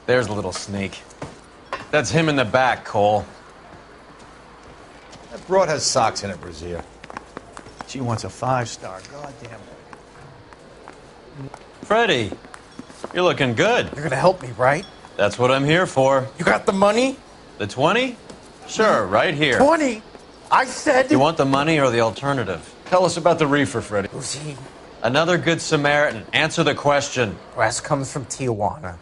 There's the little sneak. That's him in the back, Cole. That broad has socks in it, Brazier. She wants a 5-star. Goddamn. Freddie, you're looking good. You're gonna help me, right? That's what I'm here for. You got the money? The 20? Sure, right here. 20? I said... You want the money or the alternative? Tell us about the reefer, Freddie. Who's he? Another good Samaritan. Answer the question. Grass comes from Tijuana.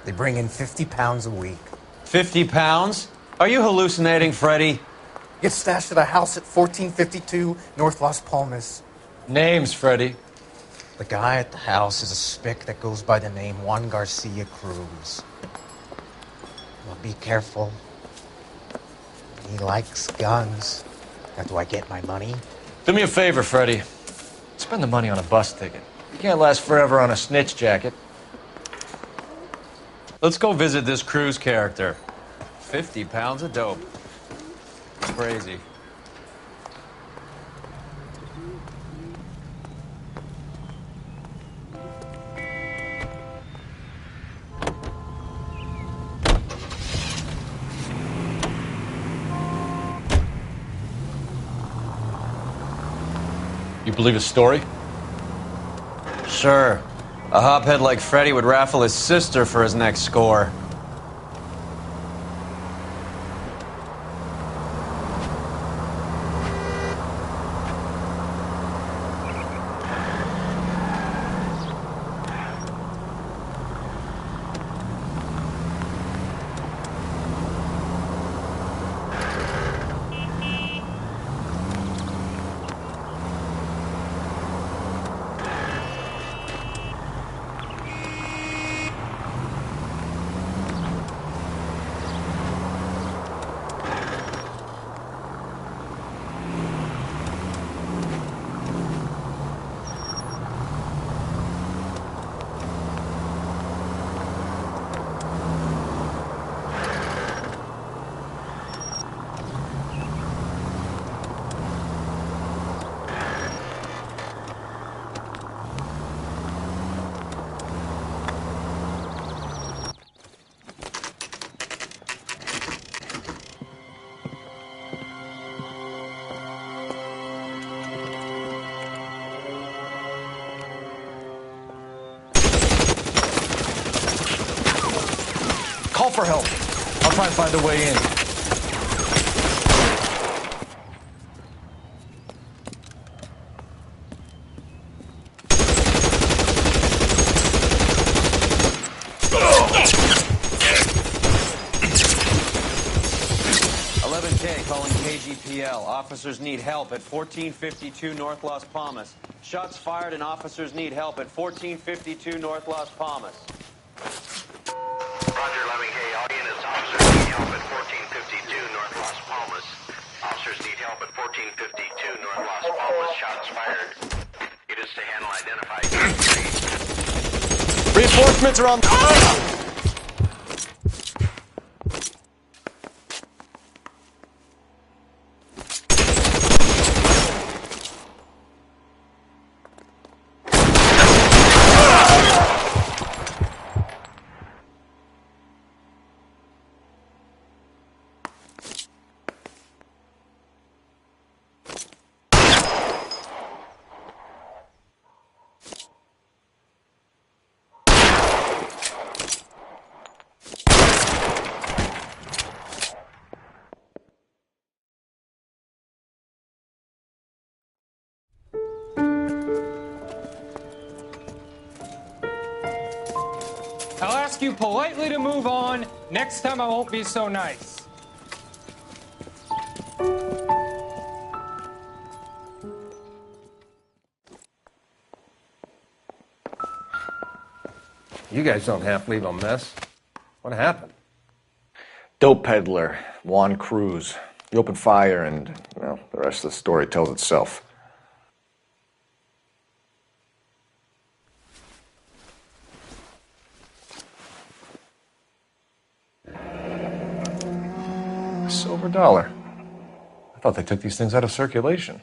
They bring in 50 pounds a week. 50 pounds? Are you hallucinating, Freddie? Gets stashed at a house at 1452 North Las Palmas. Names, Freddie. The guy at the house is a spick that goes by the name Juan Garcia Cruz. Well, be careful. He likes guns. Now, do I get my money? Do me a favor, Freddie. Spend the money on a bus ticket. You can't last forever on a snitch jacket. Let's go visit this Cruz character. 50 pounds of dope. Crazy. You believe his story? Sure. A hophead like Freddie would raffle his sister for his next score. Call for help. I'll try and find a way in. Calling KGPL. Officers need help at 1452 North Las Palmas. Shots fired and officers need help at 1452 North Las Palmas. Roger, 11K. All units, officers need help at 1452 North Las Palmas. Officers need help at 1452 North Las Palmas. Shots fired. Units to handle identified. Reinforcements are on... I'll ask you politely to move on. Next time I won't be so nice. You guys don't half leave a mess. What happened? Dope peddler, Juan Cruz. He opened fire and, well, the rest of the story tells itself. $1 silver. I thought they took these things out of circulation.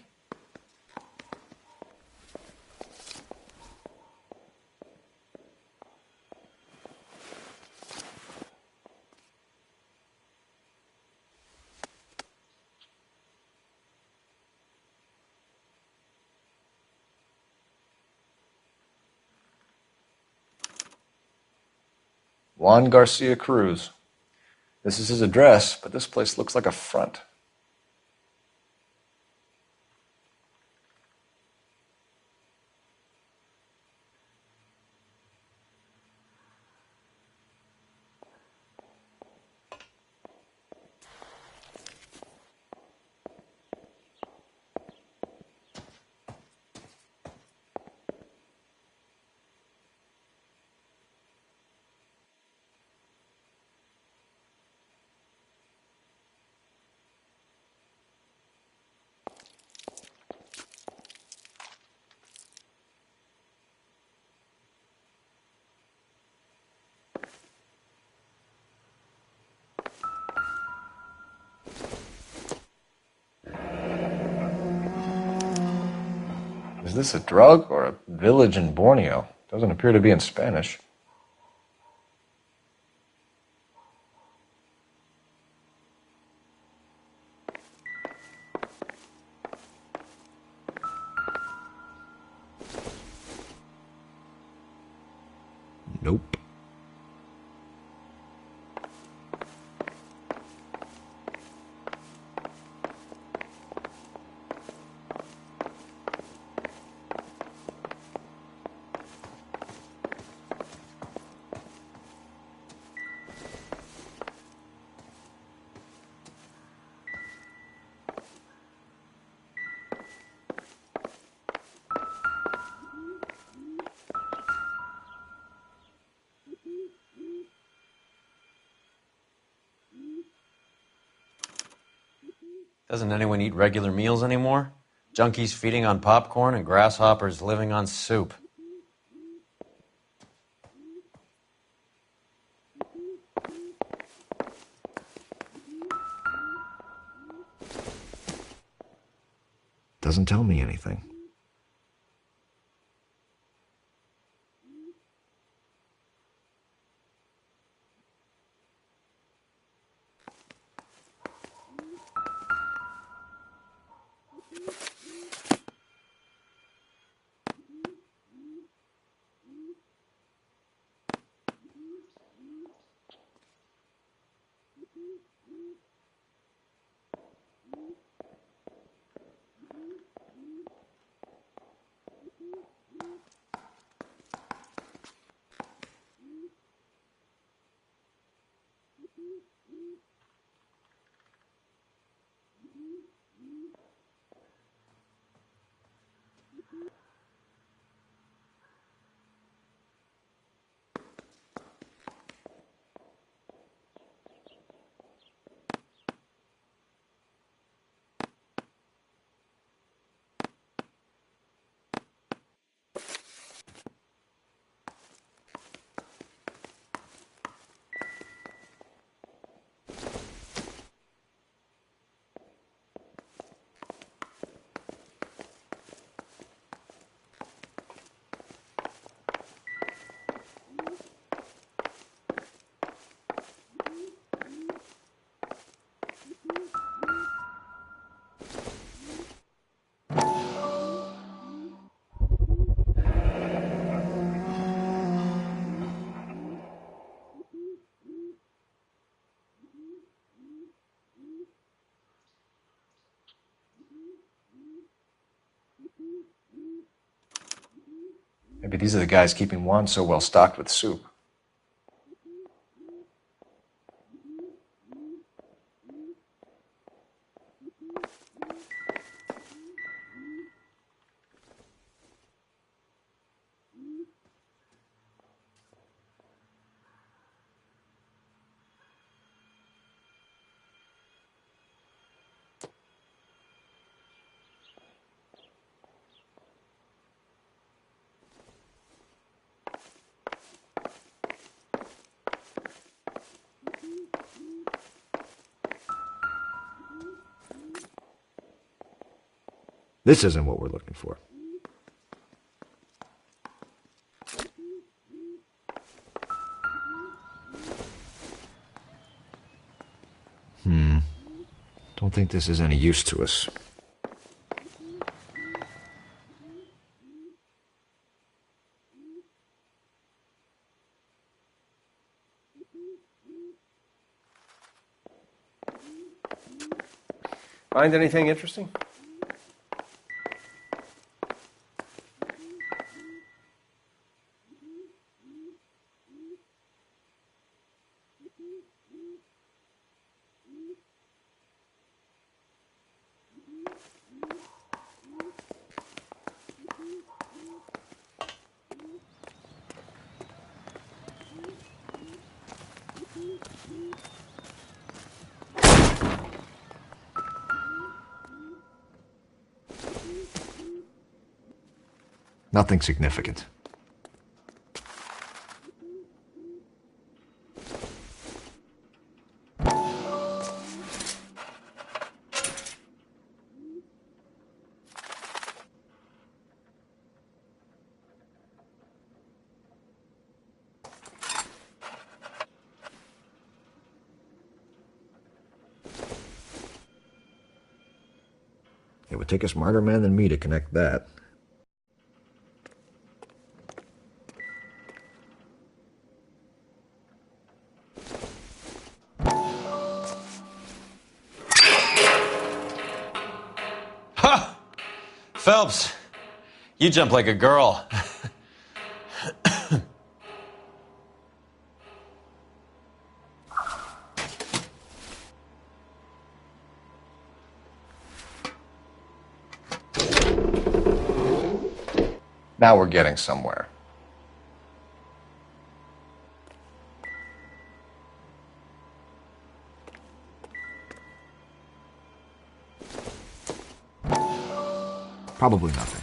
Juan Garcia Cruz. This is his address, but this place looks like a front. Is this a drug or a village in Borneo? Doesn't appear to be in Spanish. Nope. Doesn't anyone eat regular meals anymore? Junkies feeding on popcorn and grasshoppers living on soup. Doesn't tell me anything. Maybe these are the guys keeping Juan so well stocked with soup. This isn't what we're looking for. Don't think this is any use to us. Find anything interesting? Nothing significant. It would take a smarter man than me to connect that. Phelps, you jump like a girl. Now we're getting somewhere. Probably nothing.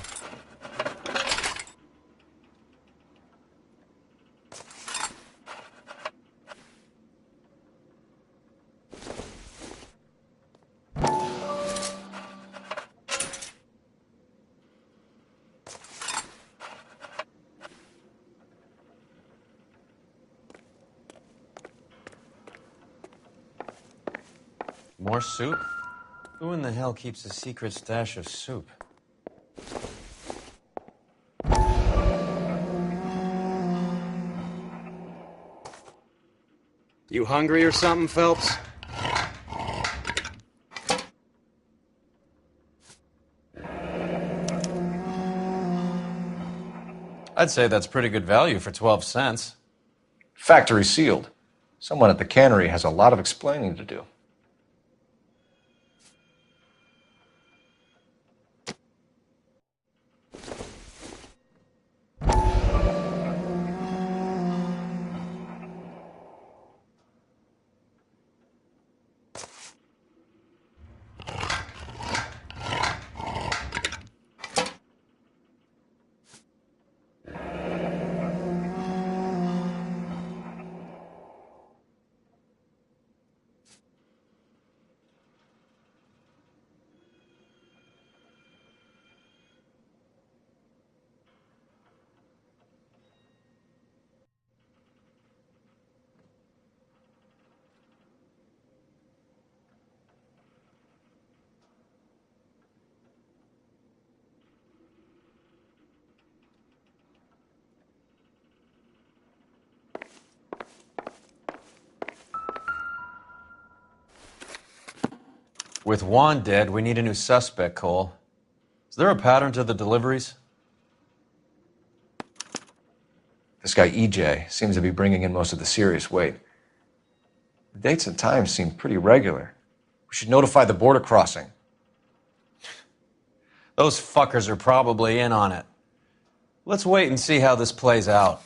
More soup? Who in the hell keeps a secret stash of soup? You hungry or something, Phelps? I'd say that's pretty good value for 12 cents. Factory sealed. Someone at the cannery has a lot of explaining to do. With Juan dead, we need a new suspect, Cole. Is there a pattern to the deliveries? This guy EJ seems to be bringing in most of the serious weight. The dates and times seem pretty regular. We should notify the border crossing. Those fuckers are probably in on it. Let's wait and see how this plays out.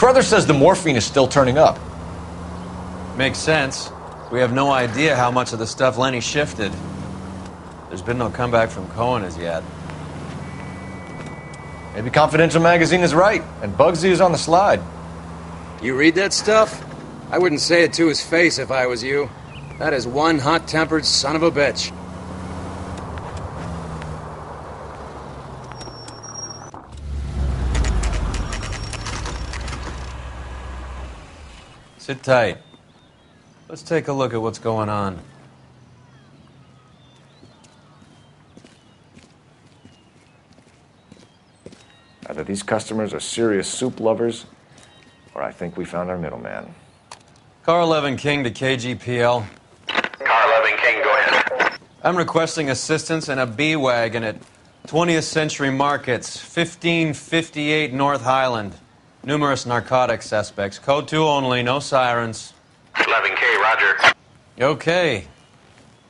Carruthers says the morphine is still turning up. Makes sense. We have no idea how much of the stuff Lenny shifted. There's been no comeback from Cohen as yet. Maybe Confidential Magazine is right, and Bugsy is on the slide. You read that stuff? I wouldn't say it to his face if I was you. That is one hot-tempered son of a bitch. Sit tight. Let's take a look at what's going on. Either these customers are serious soup lovers, or I think we found our middleman. Car 11 King to KGPL. Car 11 King, go ahead. I'm requesting assistance in a B-Wagon at 20th Century Markets, 1558 North Highland. Numerous narcotic suspects. Code 2 only, no sirens. 11K, roger. Okay.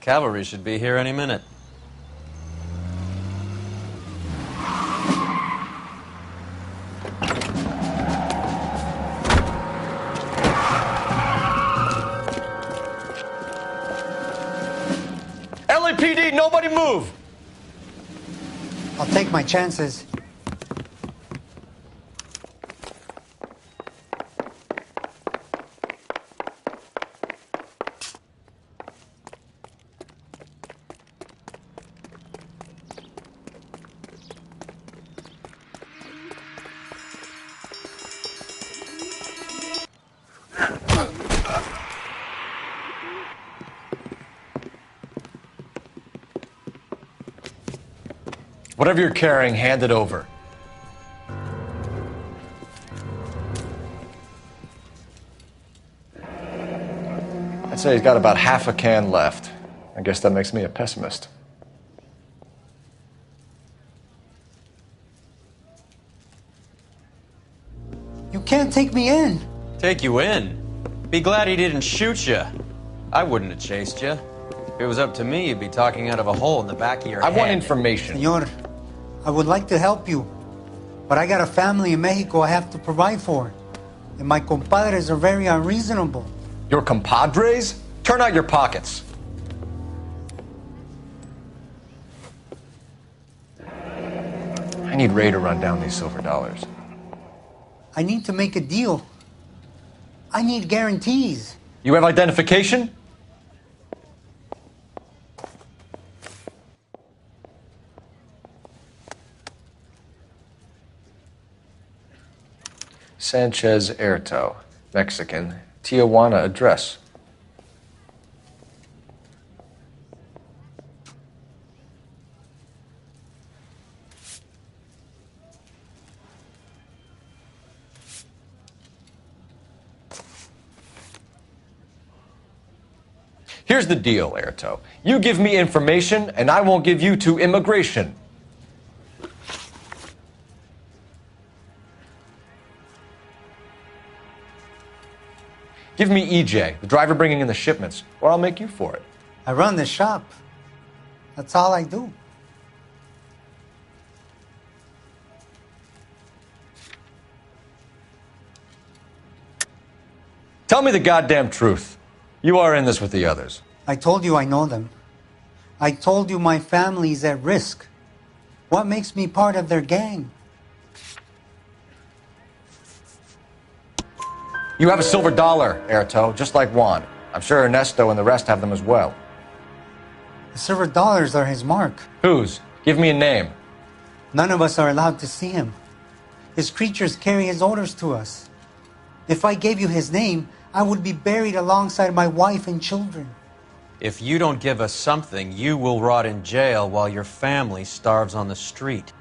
Cavalry should be here any minute. LAPD, nobody move! I'll take my chances. Whatever you're carrying, hand it over. I'd say he's got about half a can left. I guess that makes me a pessimist. You can't take me in. Take you in? Be glad he didn't shoot you. I wouldn't have chased you. If it was up to me, you'd be talking out of a hole in the back of your head. I want information. Senor, I would like to help you, but I got a family in Mexico I have to provide for. And my compadres are very unreasonable. Your compadres? Turn out your pockets. I need Ray to run down these silver dollars. I need to make a deal. I need guarantees. You have identification? Sanchez Erto, Mexican, Tijuana address. Here's the deal, Erto. You give me information, and I won't give you to immigration. Give me EJ, the driver bringing in the shipments, or I'll make you for it. I run the shop. That's all I do. Tell me the goddamn truth. You are in this with the others. I told you I know them. I told you my family's at risk. What makes me part of their gang? You have a silver dollar, Erto, just like Juan. I'm sure Ernesto and the rest have them as well. The silver dollars are his mark. Whose? Give me a name. None of us are allowed to see him. His creatures carry his orders to us. If I gave you his name, I would be buried alongside my wife and children. If you don't give us something, you will rot in jail while your family starves on the street.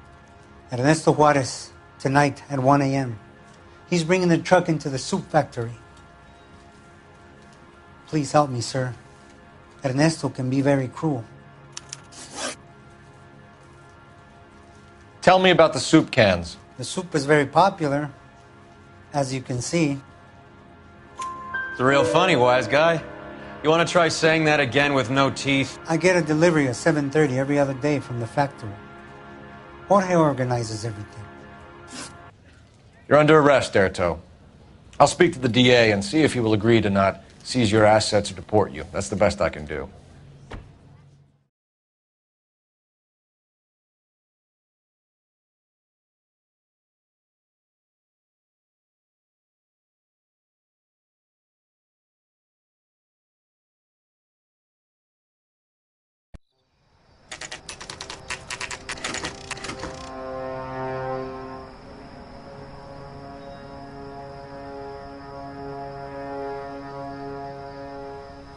Ernesto Juarez, tonight at 1 a.m. He's bringing the truck into the soup factory. Please help me, sir. Ernesto can be very cruel. Tell me about the soup cans. The soup is very popular, as you can see. It's real funny, wise guy. You want to try saying that again with no teeth? I get a delivery at 7:30 every other day from the factory. Jorge organizes everything. You're under arrest, Erto. I'll speak to the DA and see if he will agree to not seize your assets or deport you. That's the best I can do.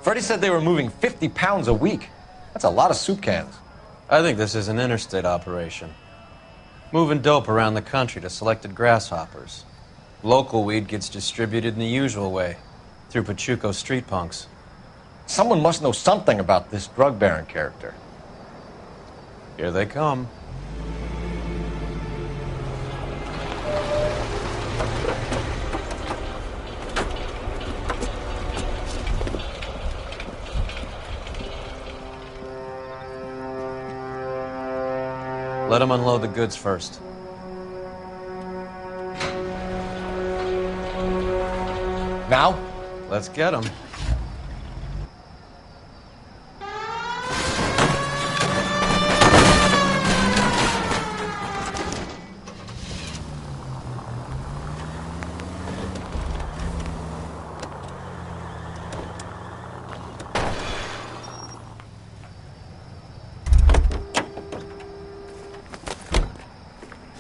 Freddie said they were moving 50 pounds a week. That's a lot of soup cans. I think this is an interstate operation. Moving dope around the country to selected grasshoppers. Local weed gets distributed in the usual way, through Pachuco street punks. Someone must know something about this drug baron character. Here they come. Let them unload the goods first. Now? Let's get them.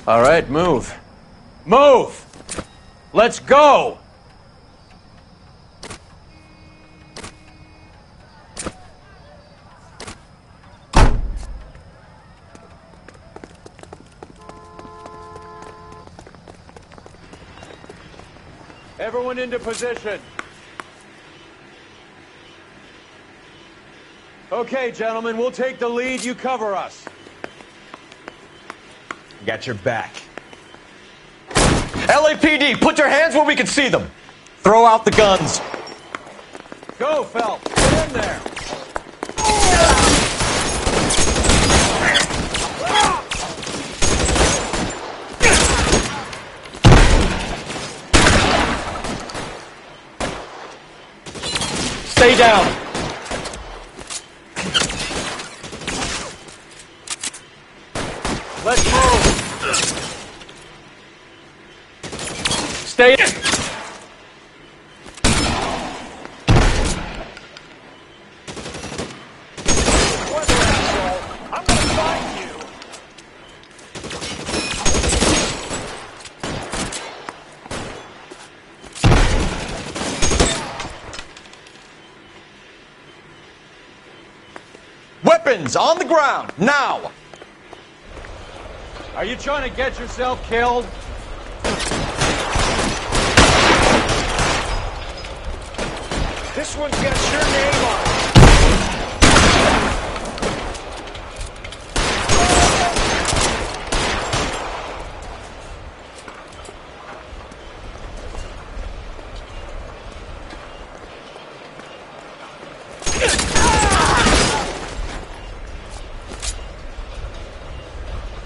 All right, move. Move! Let's go! Everyone into position. Okay, gentlemen, we'll take the lead. You cover us. Got your back. LAPD, put your hands where we can see them. Throw out the guns. Go, Phelps. Get in there. Stay down. Let's move. Stay in. What the asshole? I'm gonna find you. Weapons on the ground, now! Are you trying to get yourself killed? This one's got your name on it.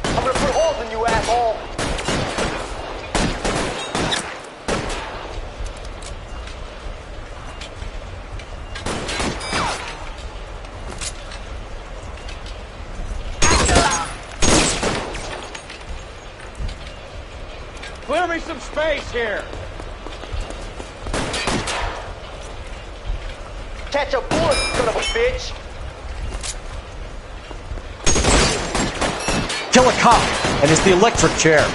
I'm gonna put holes in you, asshole! Clear me some space here. Catch a bullet, son of a bitch! Kill a cop, and it's the electric chair.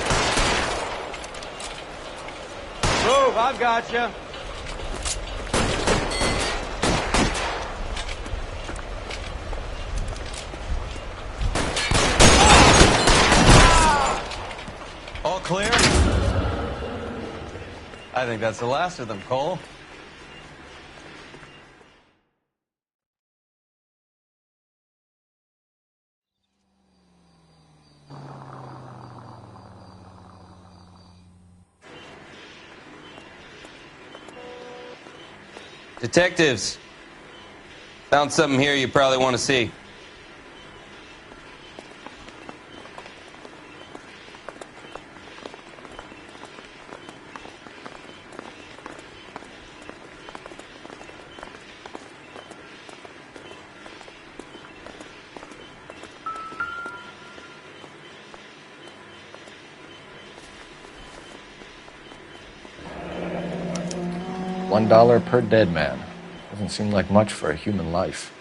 Move, I've got you. All clear? I think that's the last of them, Cole. Detectives, found something here you probably want to see. $1 per dead man. Doesn't seem like much for a human life.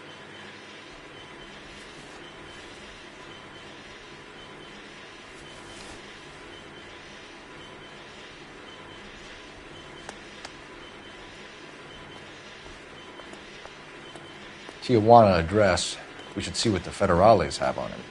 Tijuana address. We should see what the federales have on him.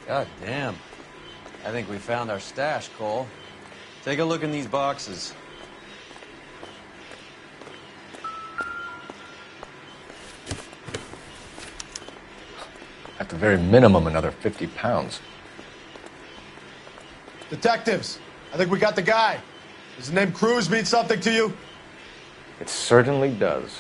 God damn. I think we found our stash, Cole. Take a look in these boxes. At the very minimum, another 50 pounds. Detectives, I think we got the guy. Does the name Cruz mean something to you? It certainly does.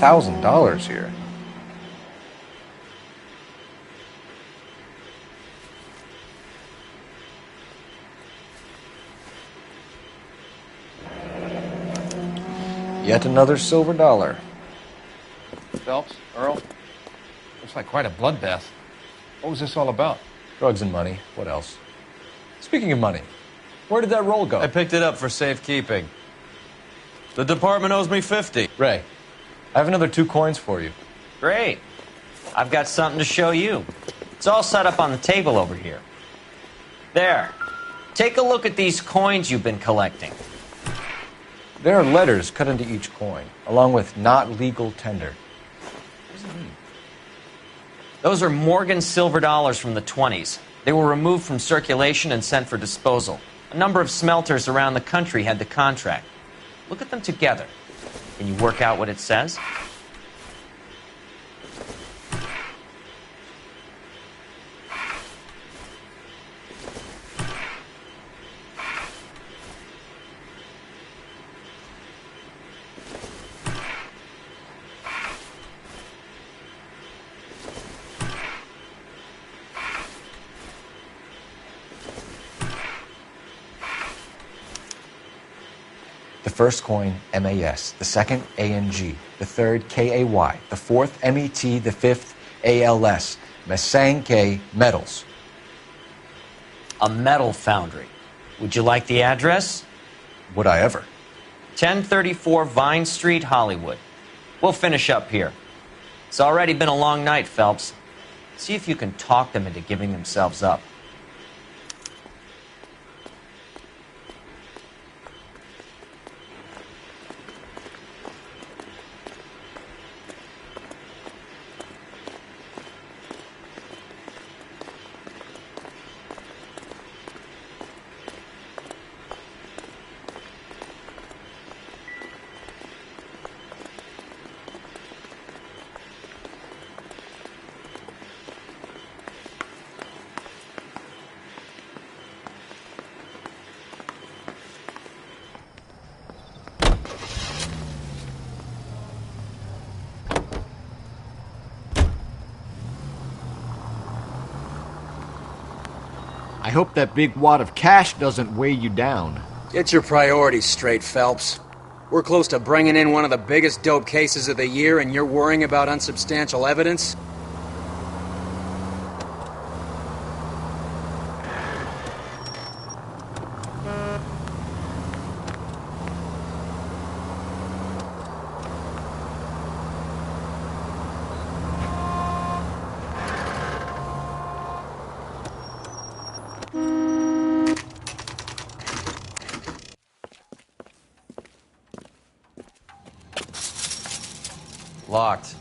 $1,000 here. Yet another silver dollar. Phelps, Earl, looks like quite a bloodbath. What was this all about? Drugs and money. What else? Speaking of money, where did that roll go? I picked it up for safekeeping. The department owes me 50. Ray, I have another 2 coins for you. Great. I've got something to show you. It's all set up on the table over here. There. Take a look at these coins you've been collecting. There are letters cut into each coin, along with not legal tender. What does it mean? Those are Morgan silver dollars from the 20s. They were removed from circulation and sent for disposal. A number of smelters around the country had the contract. Look at them together. Can you work out what it says? first coin, MAS. The second, ANG. The third, KAY. The fourth, MET. The fifth, ALS. Masanke Metals. A metal foundry. Would you like the address? Would I ever? 1034 Vine Street, Hollywood. We'll finish up here. It's already been a long night, Phelps. See if you can talk them into giving themselves up. I hope that big wad of cash doesn't weigh you down. Get your priorities straight, Phelps. We're close to bringing in one of the biggest dope cases of the year, and you're worrying about unsubstantial evidence? Locked.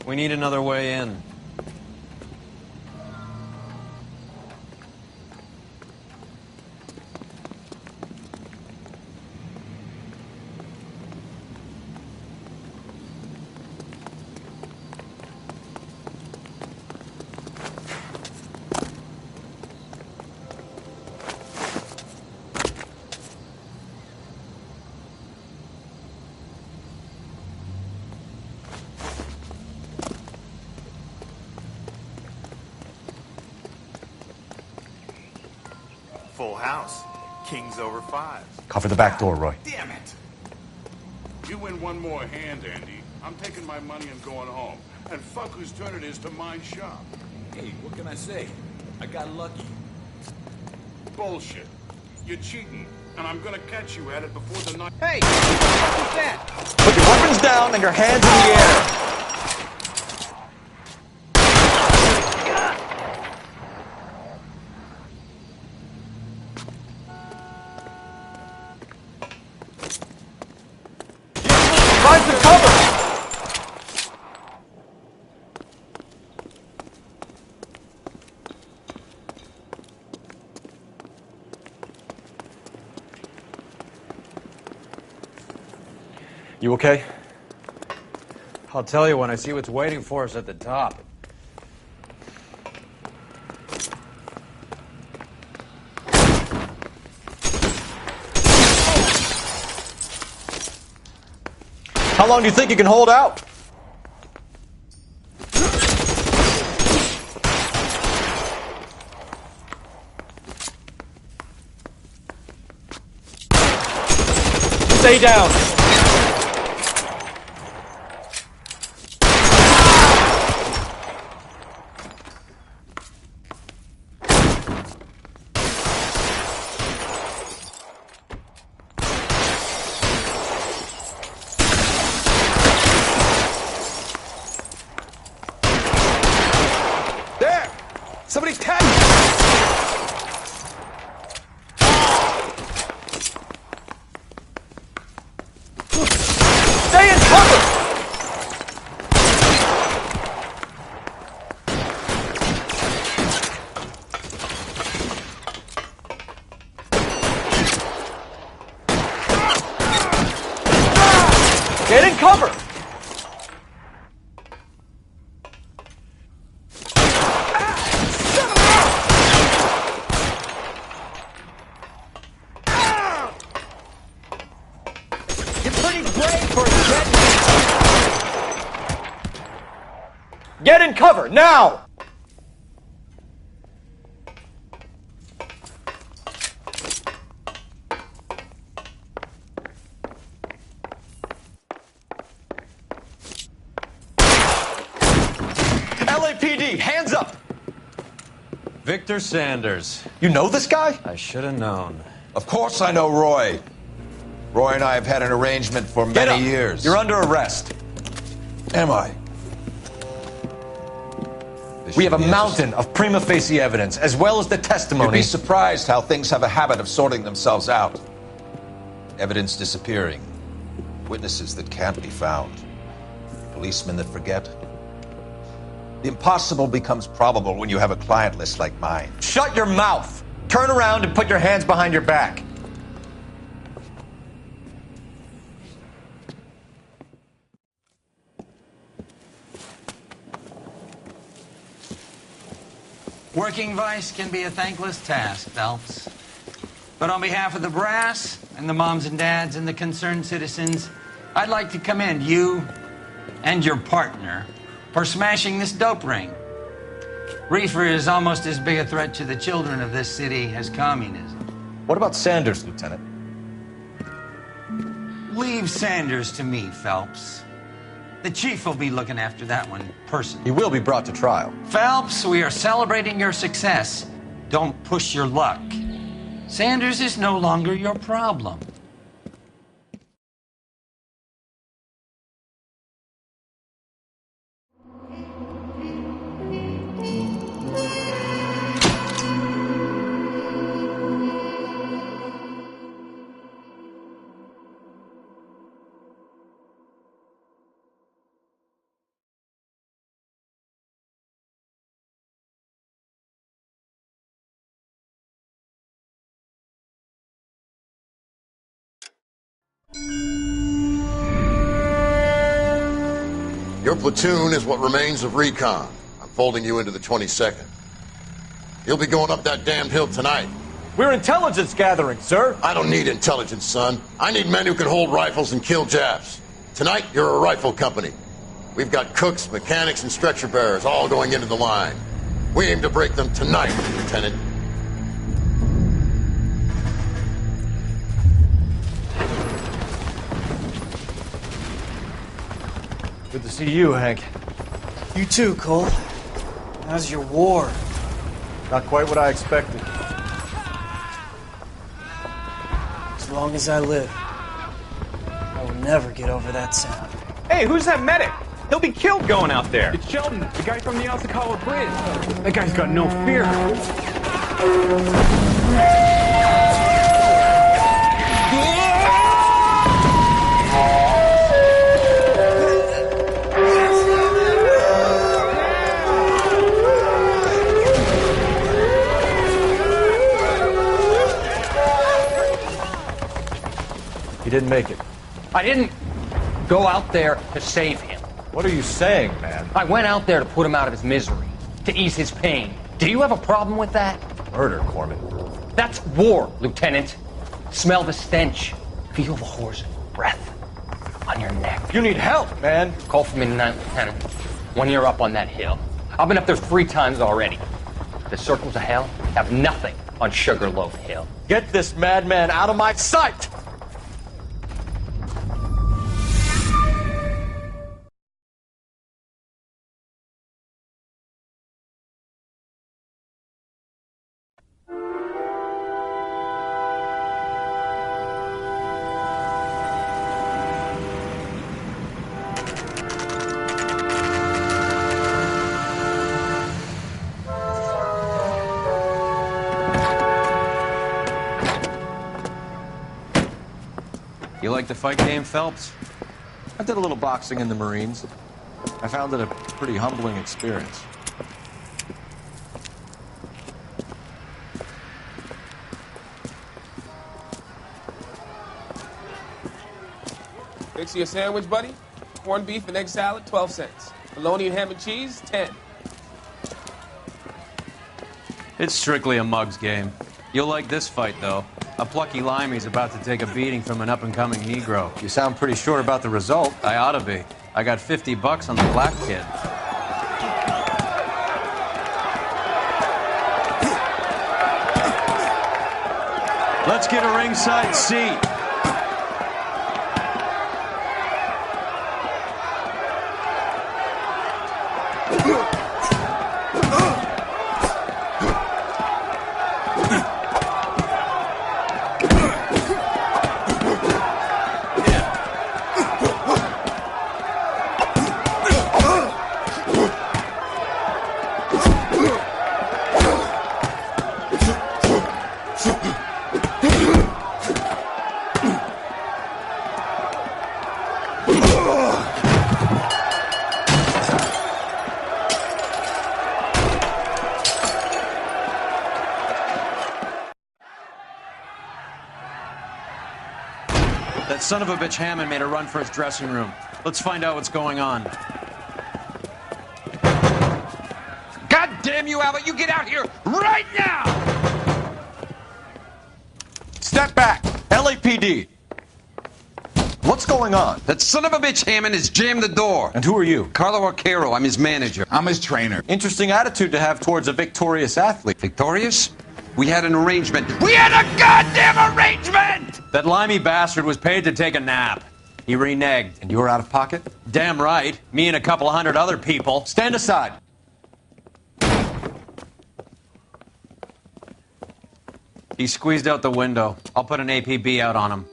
We need another way in. Full house. Kings over 5. Cover the back door, Roy. Damn it! You win one more hand, Andy. I'm taking my money and going home. And fuck whose turn it is to mind shop. Hey, what can I say? I got lucky. Bullshit. You're cheating, and I'm gonna catch you at it before the night. Hey! What's that? Put your weapons down and your hands in the air. Find some cover! You okay? I'll tell you when I see what's waiting for us at the top. How long do you think you can hold out? Stay down. Somebody tag me! Stay in cover! Get in cover! Get in cover, now! Victor Sanders. You know this guy? I should have known. Of course I know Roy. Roy and I have had an arrangement for many years. You're under arrest. Am I? We have a mountain of prima facie evidence, as well as the testimony. You'd be surprised how things have a habit of sorting themselves out. Evidence disappearing. Witnesses that can't be found. Policemen that forget. The impossible becomes probable when you have a client list like mine. Shut your mouth! Turn around and put your hands behind your back. Working vice can be a thankless task, Phelps. But on behalf of the brass and the moms and dads and the concerned citizens, I'd like to commend you and your partner for smashing this dope ring. Reefer is almost as big a threat to the children of this city as communism. What about Sanders, Lieutenant? Leave Sanders to me, Phelps. The chief will be looking after that one personally. He will be brought to trial. Phelps, we are celebrating your success. Don't push your luck. Sanders is no longer your problem. Your platoon is what remains of recon. I'm folding you into the 22nd. You'll be going up that damned hill tonight. We're intelligence gathering, sir. I don't need intelligence, son. I need men who can hold rifles and kill Japs. Tonight, you're a rifle company. We've got cooks, mechanics, and stretcher bearers all going into the line. We aim to break them tonight, Lieutenant. Good to see you, Hank. You too, Cole. How's your war? Not quite what I expected. As long as I live, I will never get over that sound. Hey, who's that medic? He'll be killed going out there. It's Sheldon, the guy from the Alsakawa Bridge. That guy's got no fear. He didn't make it. I didn't go out there to save him. What are you saying, man? I went out there to put him out of his misery, to ease his pain. Do you have a problem with that? Murder, Corman. That's war, Lieutenant. Smell the stench. Feel the horse's breath on your neck. You need help, man. Call for midnight, Lieutenant. When you're up on that hill. I've been up there 3 times already. The circles of hell have nothing on Sugarloaf Hill. Get this madman out of my sight! You like the fight game, Phelps? I did a little boxing in the Marines. I found it a pretty humbling experience. Fix you a sandwich, buddy? Corned beef and egg salad, 12 cents. Bologna and ham and cheese, 10. It's strictly a mug's game. You'll like this fight, though. A plucky limey's about to take a beating from an up-and-coming Negro. You sound pretty sure about the result. I ought to be. I got $50 on the black kid. Let's get a ringside seat. That son of a bitch Hammond made a run for his dressing room. Let's find out what's going on. God damn you, Albert! You get out here right now! Step back! LAPD! What's going on? That son of a bitch Hammond has jammed the door. And who are you? Carlo Arcaro. I'm his manager. I'm his trainer. Interesting attitude to have towards a victorious athlete. Victorious? We had an arrangement. We had a goddamn arrangement! That limey bastard was paid to take a nap. He reneged. And you were out of pocket? Damn right. Me and a couple hundred other people. Stand aside. He squeezed out the window. I'll put an APB out on him.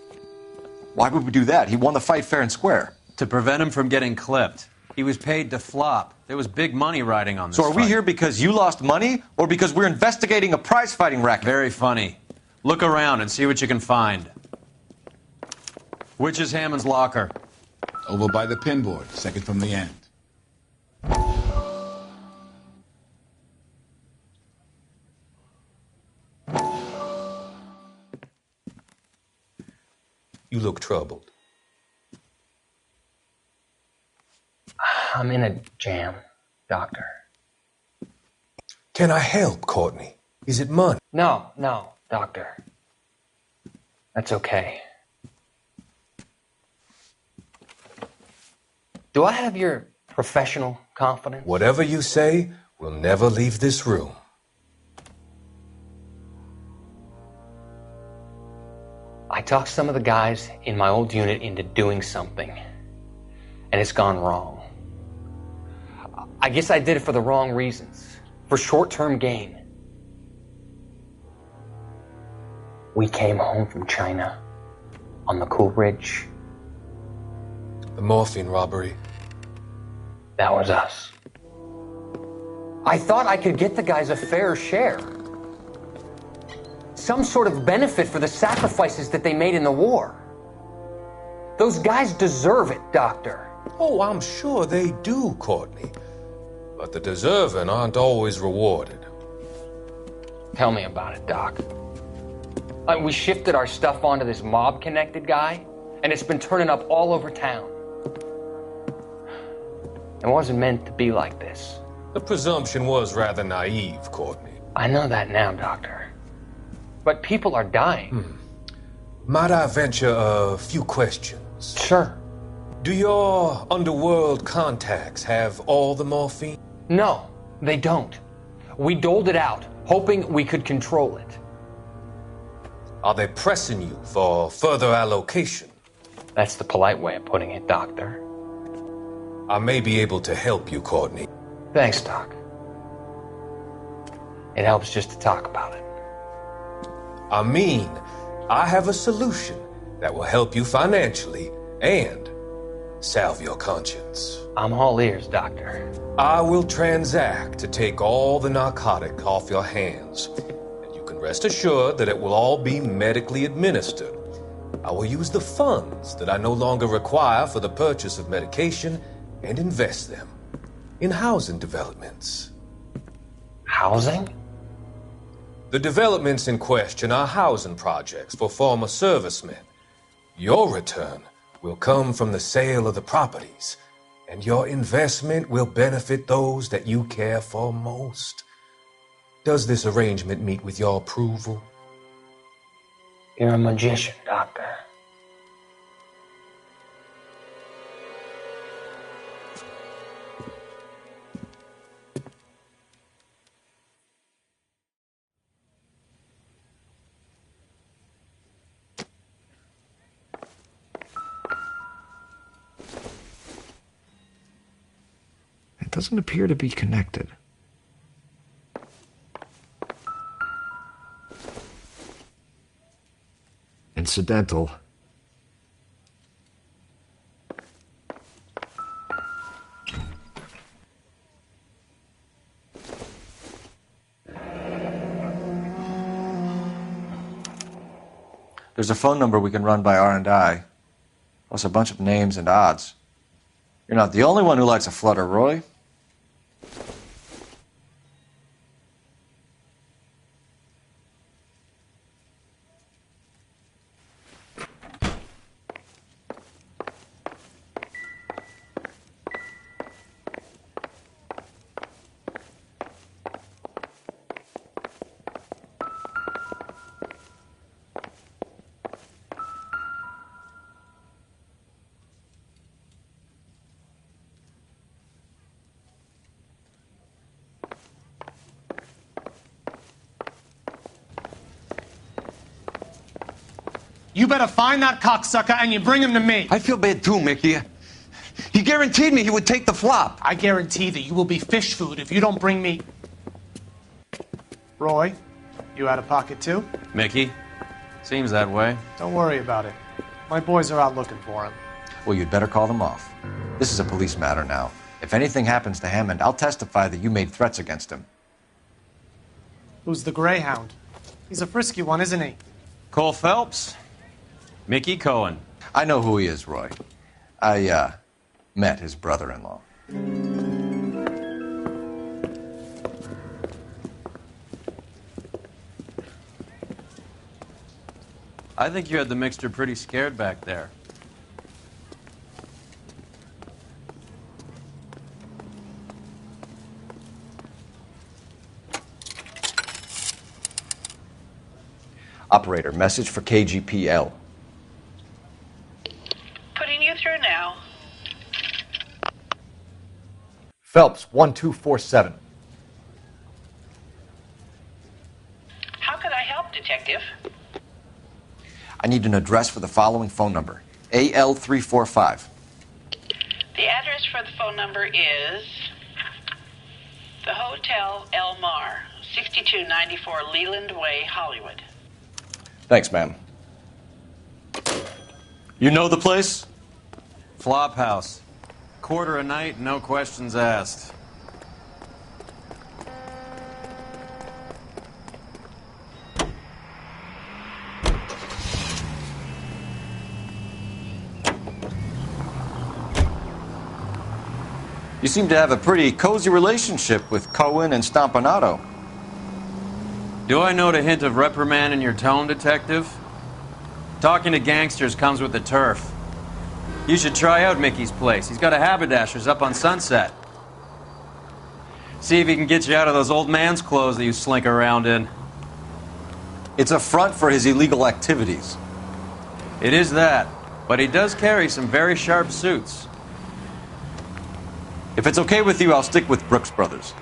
Why would we do that? He won the fight fair and square. To prevent him from getting clipped. He was paid to flop. There was big money riding on this So are we fight. here because you lost money or because we're investigating a prize-fighting racket? Very funny. Look around and see what you can find. Which is Hammond's locker? Over by the pinboard, second from the end. You look troubled. I'm in a jam, Doctor. Can I help, Courtney? Is it money? No, Doctor. That's okay. Do I have your professional confidence? Whatever you say will never leave this room. I talked some of the guys in my old unit into doing something, and it's gone wrong. I guess I did it for the wrong reasons, for short-term gain. We came home from China on the Cool Ridge. The morphine robbery. That was us. I thought I could get the guys a fair share. Some sort of benefit for the sacrifices that they made in the war. Those guys deserve it, Doctor. Oh, I'm sure they do, Courtney. But the deserving aren't always rewarded. Tell me about it, Doc. We shifted our stuff onto this mob-connected guy, and it's been turning up all over town. It wasn't meant to be like this. The presumption was rather naive, Courtney. I know that now, Doctor. But people are dying. Might I venture a few questions? Sure. Do your underworld contacts have all the morphine? No, they don't. We doled it out, hoping we could control it. Are they pressing you for further allocation? That's the polite way of putting it, Doctor. I may be able to help you, Courtney. Thanks, Doc. It helps just to talk about it. I mean, I have a solution that will help you financially and salve your conscience. I'm all ears, Doctor. I will transact to take all the narcotic off your hands, and you can rest assured that it will all be medically administered. I will use the funds that I no longer require for the purchase of medication and invest them in housing developments. Housing? The developments in question are housing projects for former servicemen. Your return will come from the sale of the properties, and your investment will benefit those that you care for most. Does this arrangement meet with your approval? You're a magician, Doctor. It doesn't appear to be connected. Incidental. There's a phone number we can run by R&I, plus a bunch of names and odds. You're not the only one who likes a flutter, Roy. You better find that cocksucker and you bring him to me. I feel bad too, Mickey. He guaranteed me he would take the flop. I guarantee that you will be fish food if you don't bring me... Roy, you out of pocket too? Mickey? Seems that way. Don't worry about it. My boys are out looking for him. Well, you'd better call them off. This is a police matter now. If anything happens to Hammond, I'll testify that you made threats against him. Who's the Greyhound? He's a frisky one, isn't he? Coul Felps? Mickey Cohen. I know who he is, Roy. I, met his brother-in-law. I think you had the mixture pretty scared back there. Operator, message for KGPL. Putting you through now. Phelps, 1247. How could I help, Detective? I need an address for the following phone number. AL345. The address for the phone number is the Hotel El Mar, 6294 Leland Way, Hollywood. Thanks, ma'am. You know the place? Flop house. Quarter a night, no questions asked. You seem to have a pretty cozy relationship with Cohen and Stompanato. Do I note a hint of reprimand in your tone, Detective? Talking to gangsters comes with the turf. You should try out Mickey's place. He's got a haberdasher's up on Sunset. See if he can get you out of those old man's clothes that you slink around in. It's a front for his illegal activities. It is that, but he does carry some very sharp suits. If it's okay with you, I'll stick with Brooks Brothers.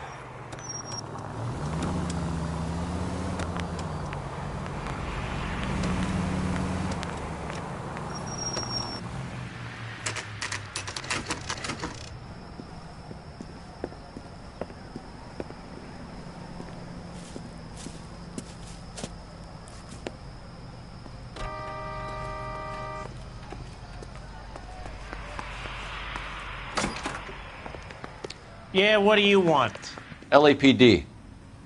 Yeah, what do you want? LAPD.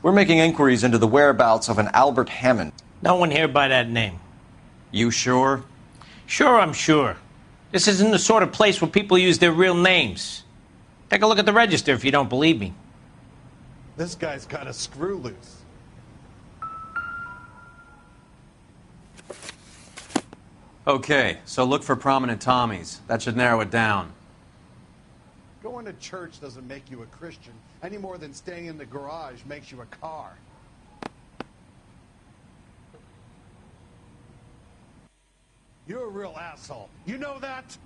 We're making inquiries into the whereabouts of an Albert Hammond. No one here by that name. You sure? Sure, I'm sure. This isn't the sort of place where people use their real names. Take a look at the register if you don't believe me. This guy's got a screw loose. Okay, so look for prominent Tommies. That should narrow it down. Going to church doesn't make you a Christian any more than staying in the garage makes you a car. You're a real asshole. You know that?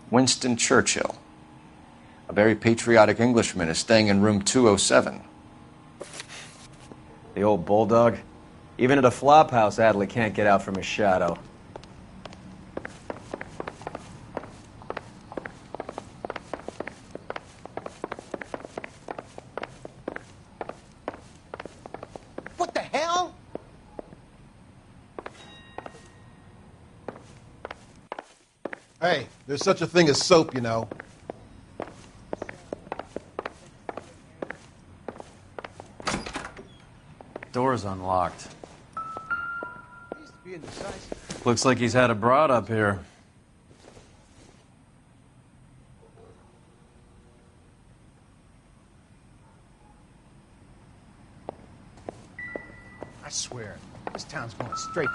Winston Churchill. A very patriotic Englishman is staying in room 207. The old bulldog. Even at a flop house, Adley can't get out from his shadow. What the hell? Hey, there's such a thing as soap, you know. Door's unlocked. Looks like he's had a broad up here. I swear, this town's going straight.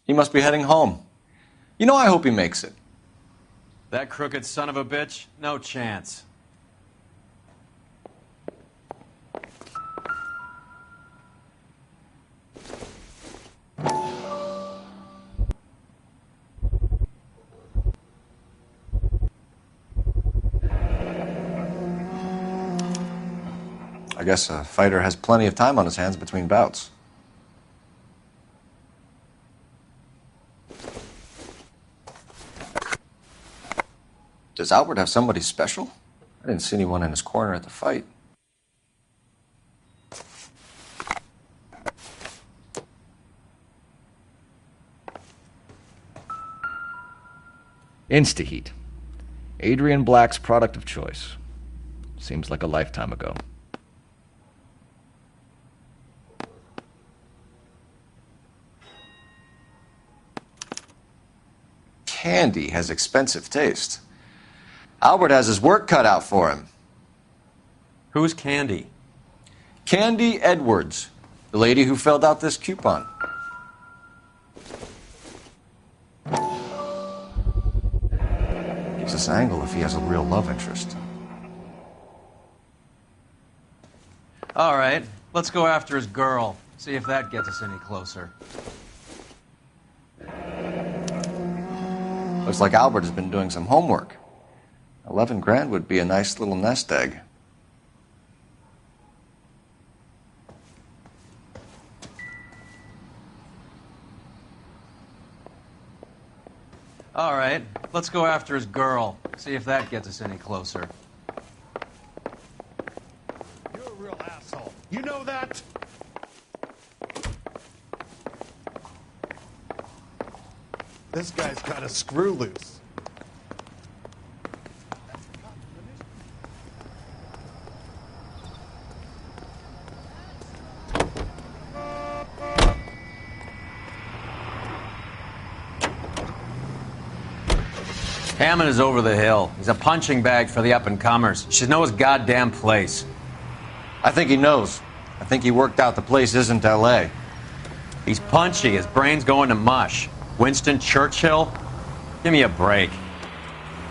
He must be heading home. You know, I hope he makes it. That crooked son of a bitch? No chance. I guess a fighter has plenty of time on his hands between bouts. Does Albert have somebody special? I didn't see anyone in his corner at the fight. Instaheat. Adrian Black's product of choice. Seems like a lifetime ago. Candy has expensive taste. Albert has his work cut out for him. Who's Candy? Candy Edwards, the lady who filled out this coupon. Gives us an angle if he has a real love interest. All right, let's go after his girl. See if that gets us any closer. Looks like Albert has been doing some homework. 11 grand would be a nice little nest egg. All right, let's go after his girl. See if that gets us any closer. You're a real asshole. You know that? This guy's got a screw loose. Hammond is over the hill. He's a punching bag for the up-and-comers. You should know his goddamn place. I think he knows. I think he worked out the place isn't L.A. He's punchy. His brain's going to mush. Winston Churchill? Give me a break.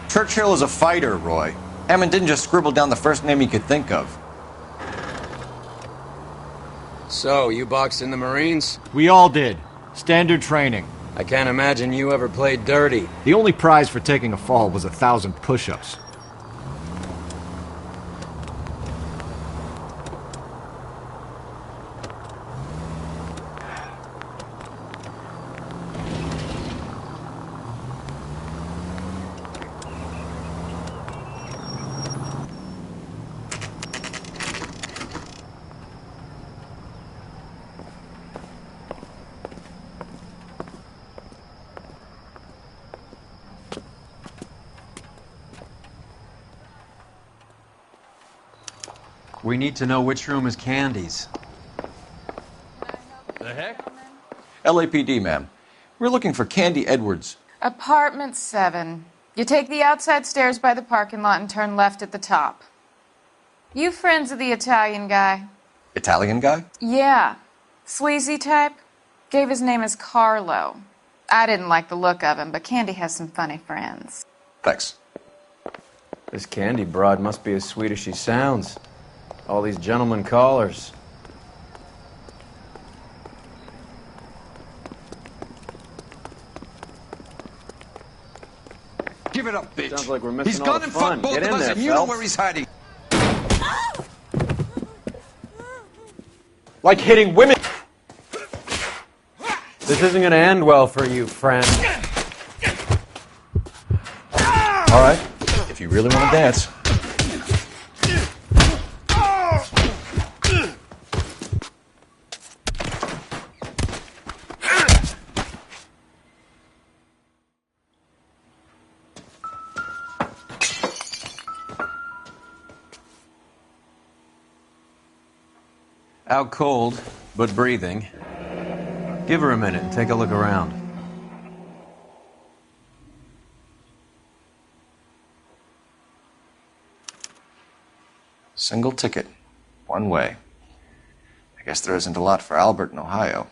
Churchill is a fighter, Roy. Hammond didn't just scribble down the first name he could think of. So, you boxed in the Marines? We all did. Standard training. I can't imagine you ever played dirty. The only prize for taking a fall was 1,000 push-ups. We need to know which room is Candy's. The heck? LAPD, ma'am. We're looking for Candy Edwards. Apartment 7. You take the outside stairs by the parking lot and turn left at the top. You friends of the Italian guy? Italian guy? Yeah. Sleazy type? Gave his name as Carlo. I didn't like the look of him, but Candy has some funny friends. Thanks. This Candy broad must be as sweet as she sounds. All these gentlemen callers. Give it up, bitch. Sounds like we're missing He's all gone the and fun. fucked both Get of in us, there, and you know Phelps. where he's hiding. Like hitting women. This isn't going to end well for you, friend. All right. If you really want to dance. Out cold, but breathing. Give her a minute and take a look around. Single ticket. One way. I guess there isn't a lot for Albert in Ohio.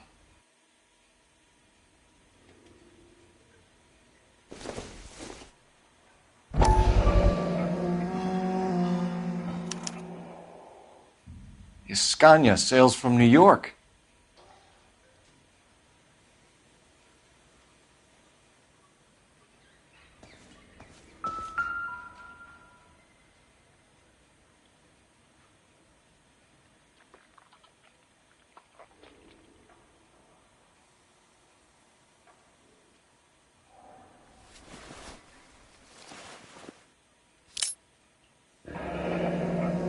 Scania sails from New York.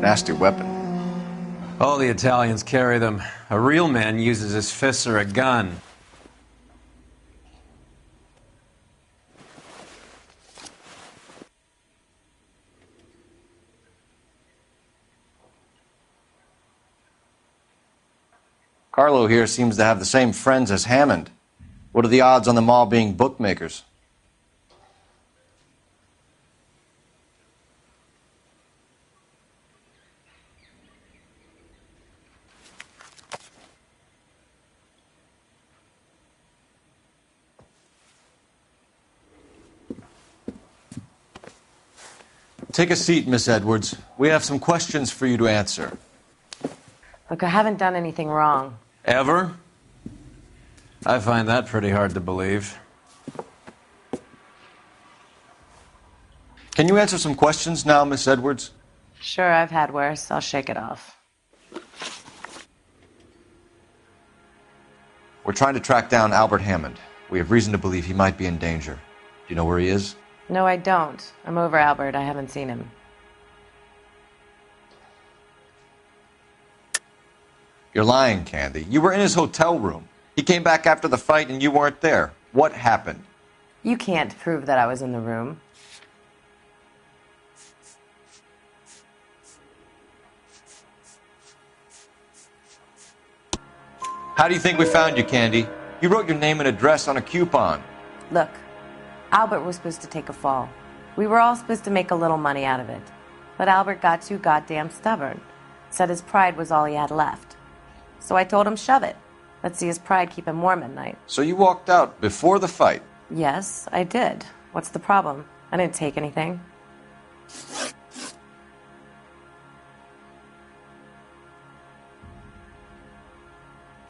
Nasty weapon. All the Italians carry them. A real man uses his fists or a gun. Carlo here seems to have the same friends as Hammond. What are the odds on them all being bookmakers? Take a seat, Miss Edwards. We have some questions for you to answer. Look, I haven't done anything wrong. Ever? I find that pretty hard to believe. Can you answer some questions now, Miss Edwards? Sure, I've had worse. I'll shake it off. We're trying to track down Albert Hammond. We have reason to believe he might be in danger. Do you know where he is? No, I don't. I'm over Albert. I haven't seen him. You're lying, Candy. You were in his hotel room. He came back after the fight and you weren't there. What happened? You can't prove that I was in the room. How do you think we found you, Candy? You wrote your name and address on a coupon. Look, Albert was supposed to take a fall. We were all supposed to make a little money out of it. But Albert got too goddamn stubborn. Said his pride was all he had left. So I told him, shove it. Let's see his pride keep him warm at night. So you walked out before the fight? Yes, I did. What's the problem? I didn't take anything.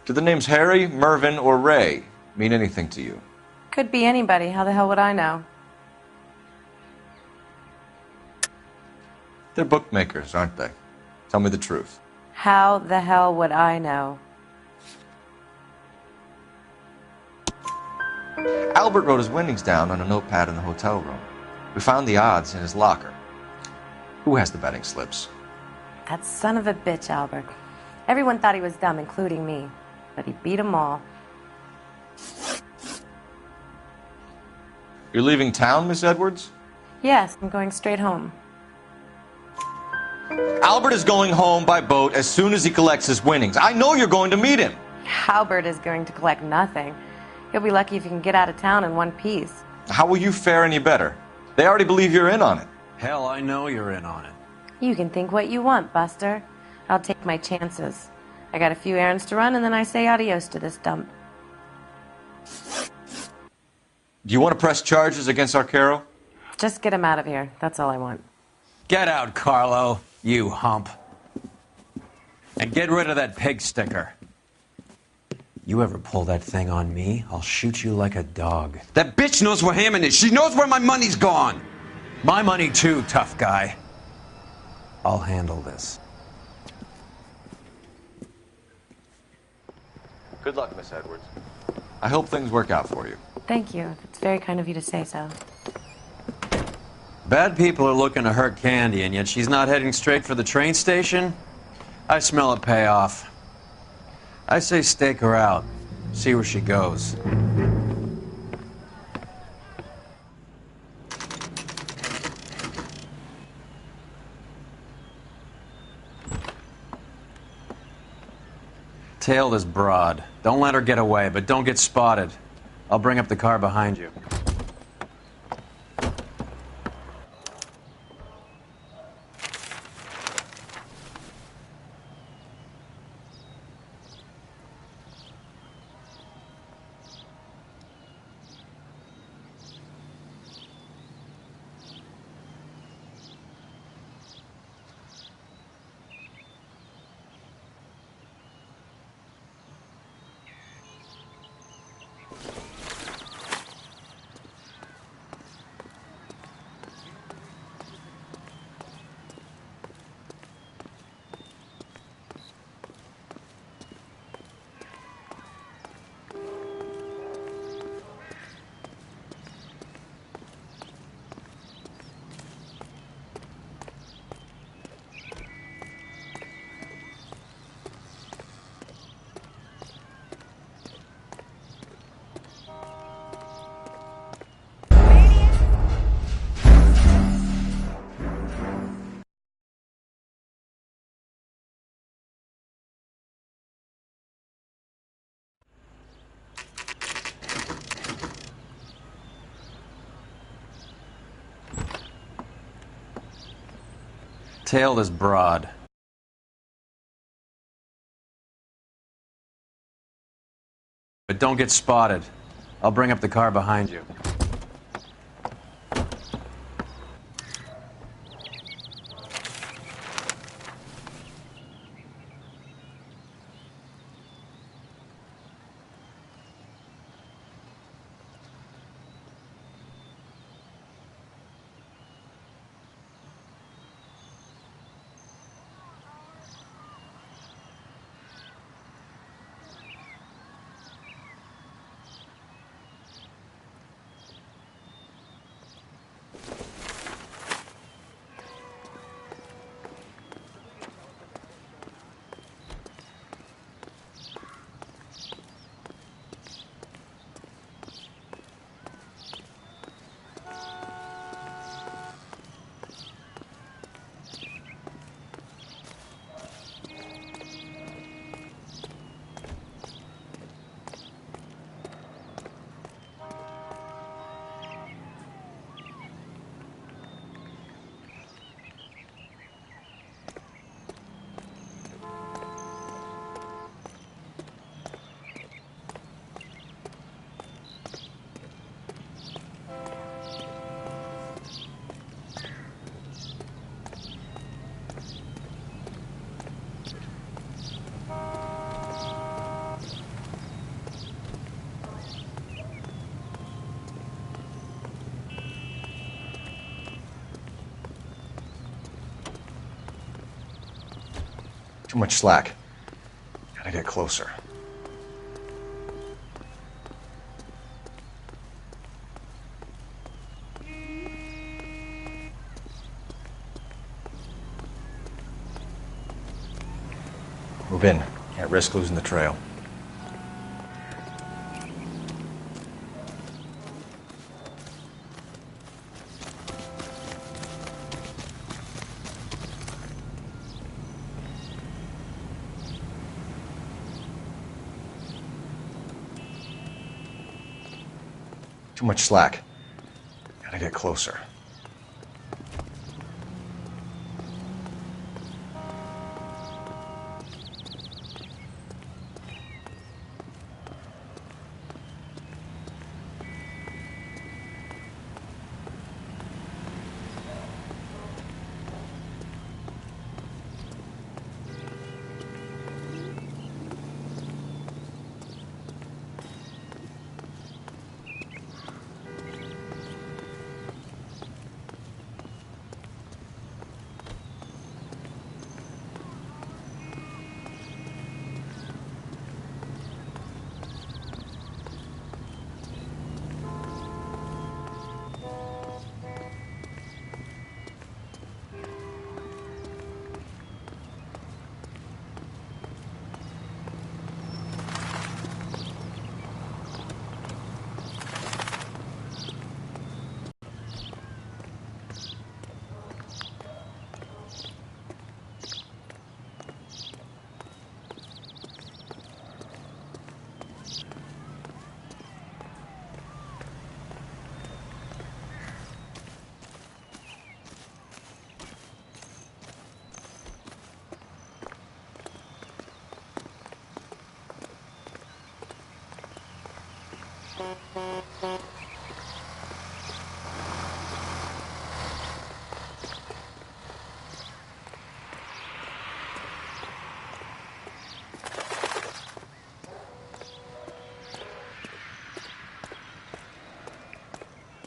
Do the names Harry, Mervyn, or Ray mean anything to you? Could be anybody. How the hell would I know? They're bookmakers, aren't they? Tell me the truth. How the hell would I know? Albert wrote his winnings down on a notepad in the hotel room. We found the odds in his locker. Who has the betting slips? That son of a bitch, Albert. Everyone thought he was dumb, including me. But he beat them all. You're leaving town, Miss Edwards? Yes, I'm going straight home. Albert is going home by boat as soon as he collects his winnings. I know you're going to meet him. Albert is going to collect nothing. He'll be lucky if he can get out of town in one piece. How will you fare any better? They already believe you're in on it. Hell, I know you're in on it. You can think what you want, Buster. I'll take my chances. I got a few errands to run, and then I say adios to this dump. Do you want to press charges against Arcaro? Just get him out of here. That's all I want. Get out, Carlo, you hump. And get rid of that pig sticker. You ever pull that thing on me, I'll shoot you like a dog. That bitch knows where Hammond is. She knows where my money's gone. My money too, tough guy. I'll handle this. Good luck, Miss Edwards. I hope things work out for you. Thank you. It's very kind of you to say so. Bad people are looking to hurt Candy, and yet she's not heading straight for the train station? I smell a payoff. I say stake her out. See where she goes. Tail this broad. Don't let her get away, but don't get spotted. I'll bring up the car behind you. Tail this broad. But don't get spotted. I'll bring up the car behind you. Too much slack. Gotta get closer. Move in. Can't risk losing the trail. Too much slack. Gotta get closer.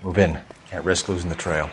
Move in. Can't risk losing the trail.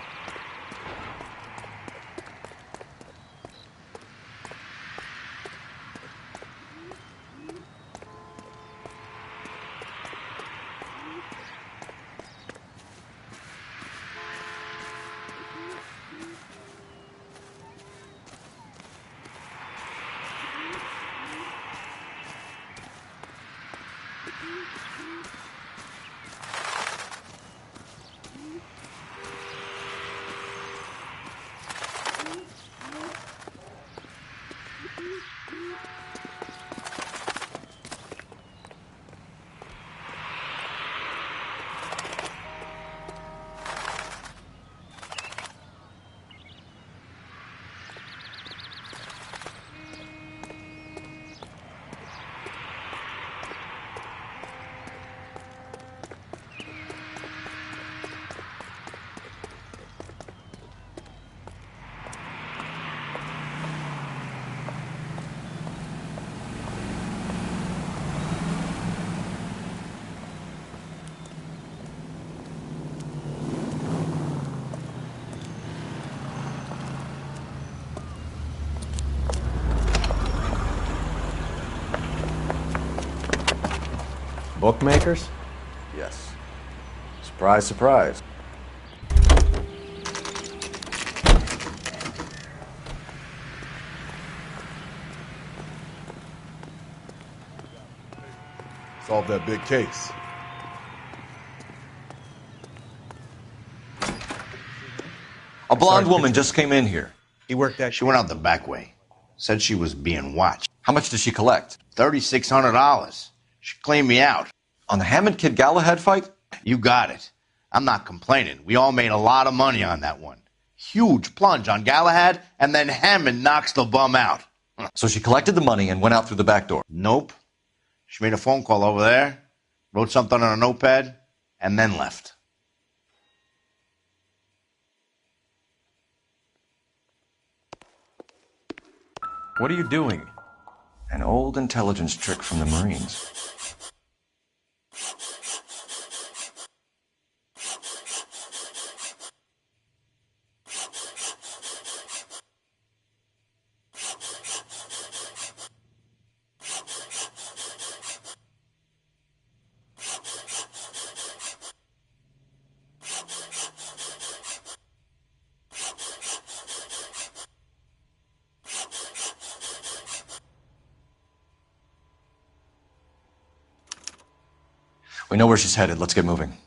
Bookmakers? Yes. Surprise, surprise. Solve that big case. A blonde woman just came in here. He worked that. She went out the back way. Said she was being watched. How much did she collect? $3,600. She cleaned me out. On the Hammond Kid Galahad fight? You got it. I'm not complaining. We all made a lot of money on that one. Huge plunge on Galahad, and then Hammond knocks the bum out. So she collected the money and went out through the back door? Nope. She made a phone call over there, wrote something on a notepad, and then left. What are you doing? An old intelligence trick from the Marines. We know where she's headed. Let's get moving.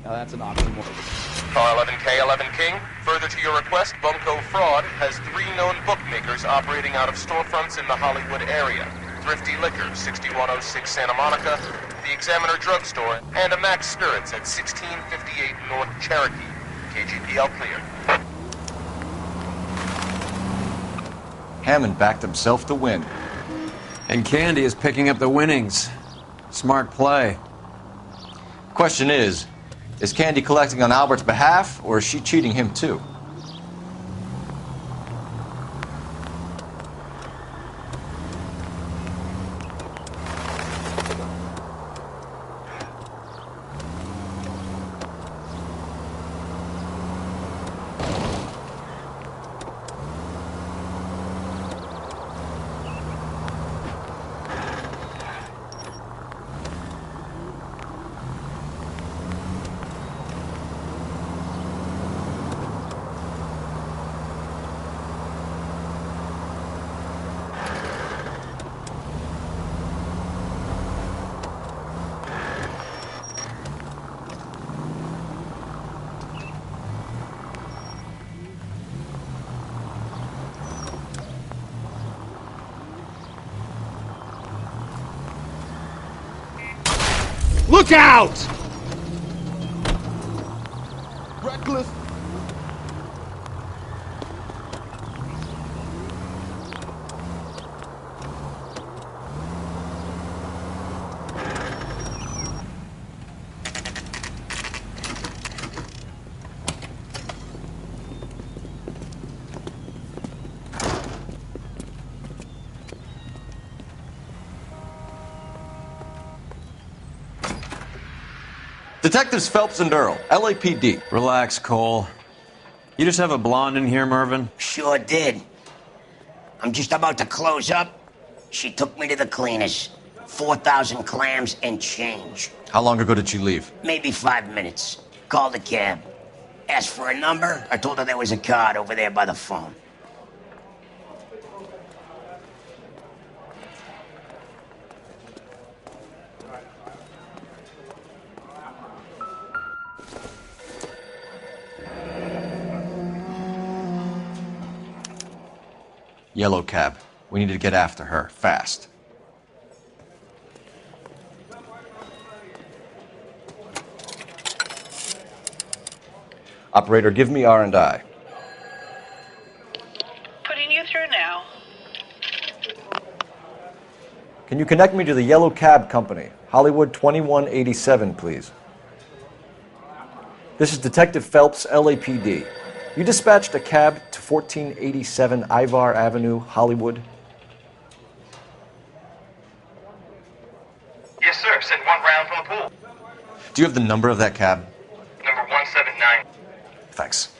Now that's an oxymoron. Car 11K, 11 King. Further to your request, Bunko Fraud has 3 known bookmakers operating out of storefronts in the Hollywood area. Thrifty Liquor, 6106 Santa Monica, the Examiner Drugstore, and a Max Spirits at 1658 North Cherokee. KGPL clear. Hammond backed himself to win. And Candy is picking up the winnings. Smart play. Question is Candy collecting on Albert's behalf, or is she cheating him too? Look out! Reckless. Detectives Phelps and Earl, LAPD. Relax, Cole. You just have a blonde in here, Mervyn? Sure did. I'm just about to close up. She took me to the cleaners. 4,000 clams and change. How long ago did she leave? Maybe 5 minutes. Called a cab. Asked for a number. I told her there was a card over there by the phone. Yellow cab. We need to get after her, fast. Operator, give me R&I. Putting you through now. Can you connect me to the Yellow Cab Company, Hollywood 2187, please? This is Detective Phelps, LAPD. You dispatched a cab to 1487 Ivar Avenue, Hollywood? Yes, sir. Sent one round from the pool. Do you have the number of that cab? Number 179. Thanks.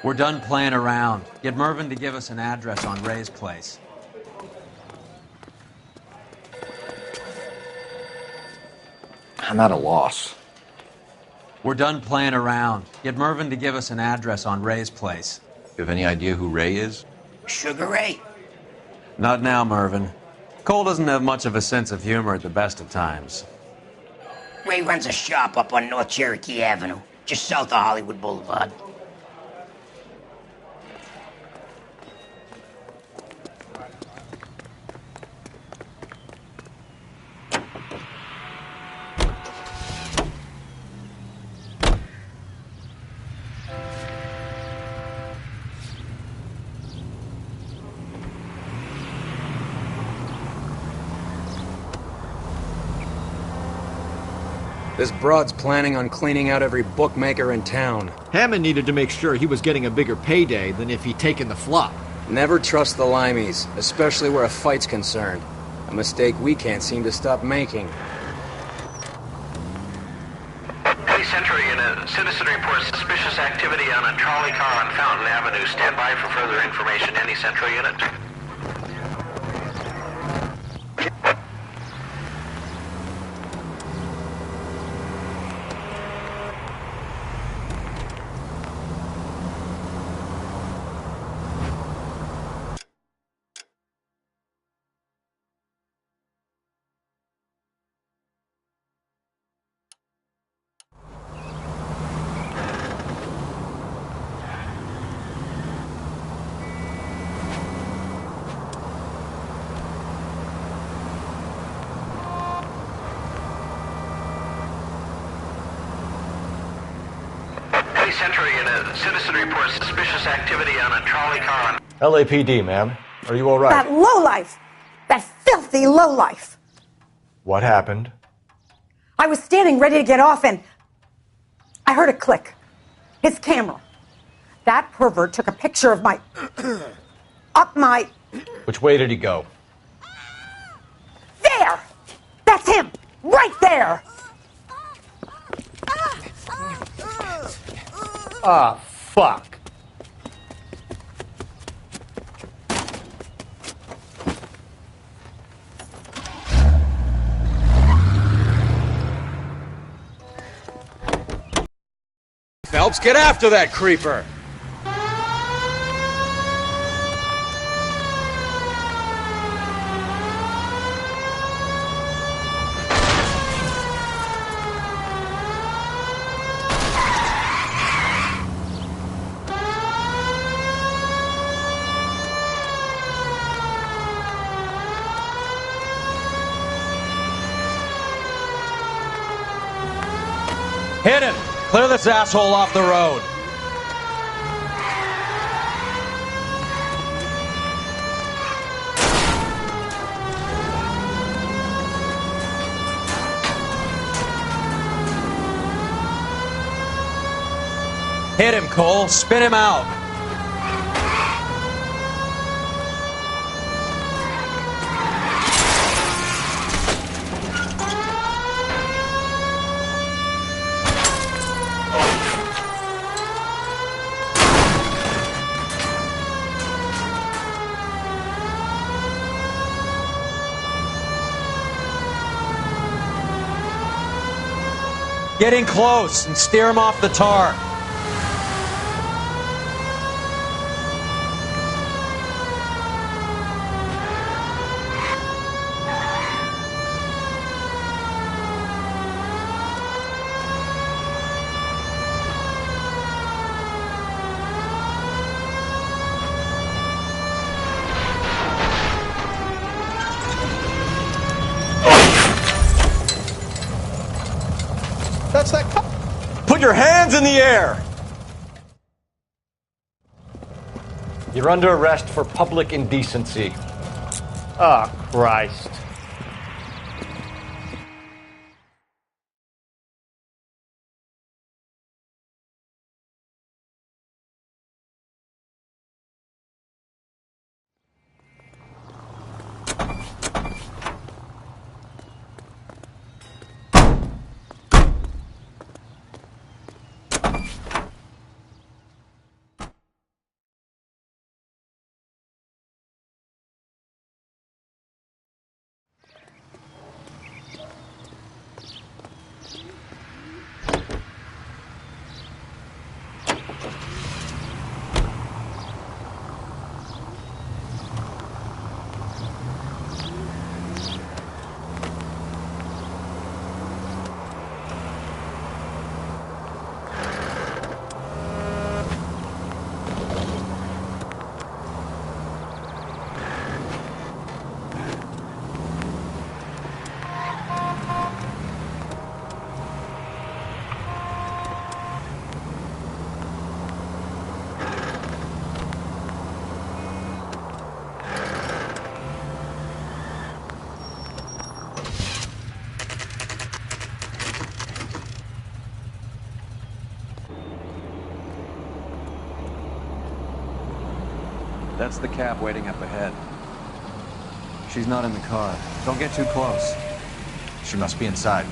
We're done playing around. Get Mervyn to give us an address on Ray's place. I'm at a loss. We're done playing around. Get Mervyn to give us an address on Ray's place. You have any idea who Ray is? Sugar Ray? Not now, Mervyn. Cole doesn't have much of a sense of humor at the best of times. Ray runs a shop up on North Cherokee Avenue, just south of Hollywood Boulevard. This broad's planning on cleaning out every bookmaker in town. Hammond needed to make sure he was getting a bigger payday than if he'd taken the flop. Never trust the limeys, especially where a fight's concerned. A mistake we can't seem to stop making. Police Central Unit, citizen reports suspicious activity on a trolley car on Fountain Avenue. Stand by for further information. Any Central Unit? Central Unit, citizen reports suspicious activity on a trolley car on... LAPD, ma'am. Are you all right? That lowlife! That filthy lowlife! What happened? I was standing ready to get off and I heard a click. His camera. That pervert took a picture of my... up my... Which way did he go? There! That's him! Right there! Ah, fuck. Phelps, get after that creeper! Hit him! Clear this asshole off the road. Hit him, Cole. Spin him out. Get in close and steer him off the tar. That's that cop. Put your hands in the air! You're under arrest for public indecency. Oh, Christ. That's the cab waiting up ahead. She's not in the car. Don't get too close. She must be inside.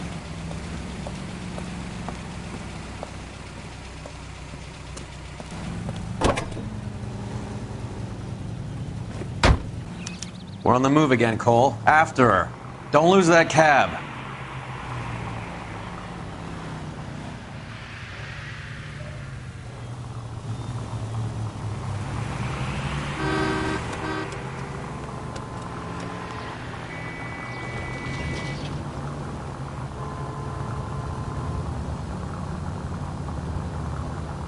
We're on the move again, Cole. After her. Don't lose that cab.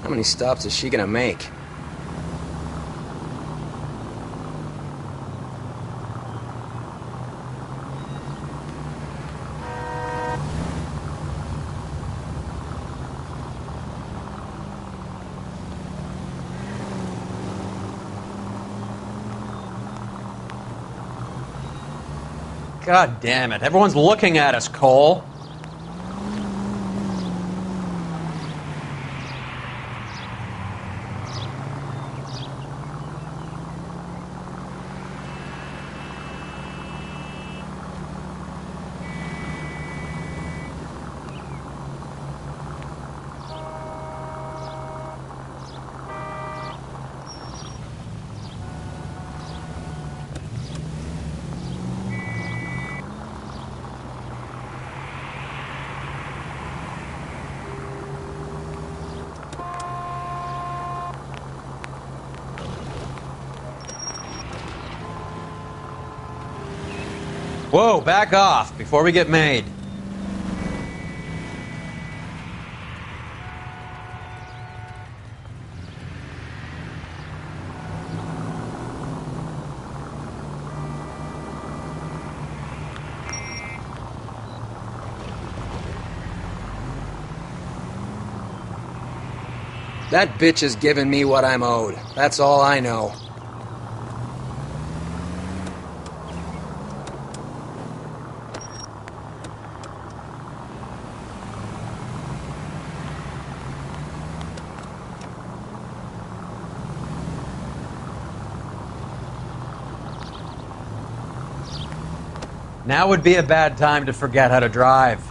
How many stops is she gonna make? God damn it. Everyone's looking at us, Cole. Whoa, back off before we get made. That bitch is giving me what I'm owed. That's all I know. Now would be a bad time to forget how to drive.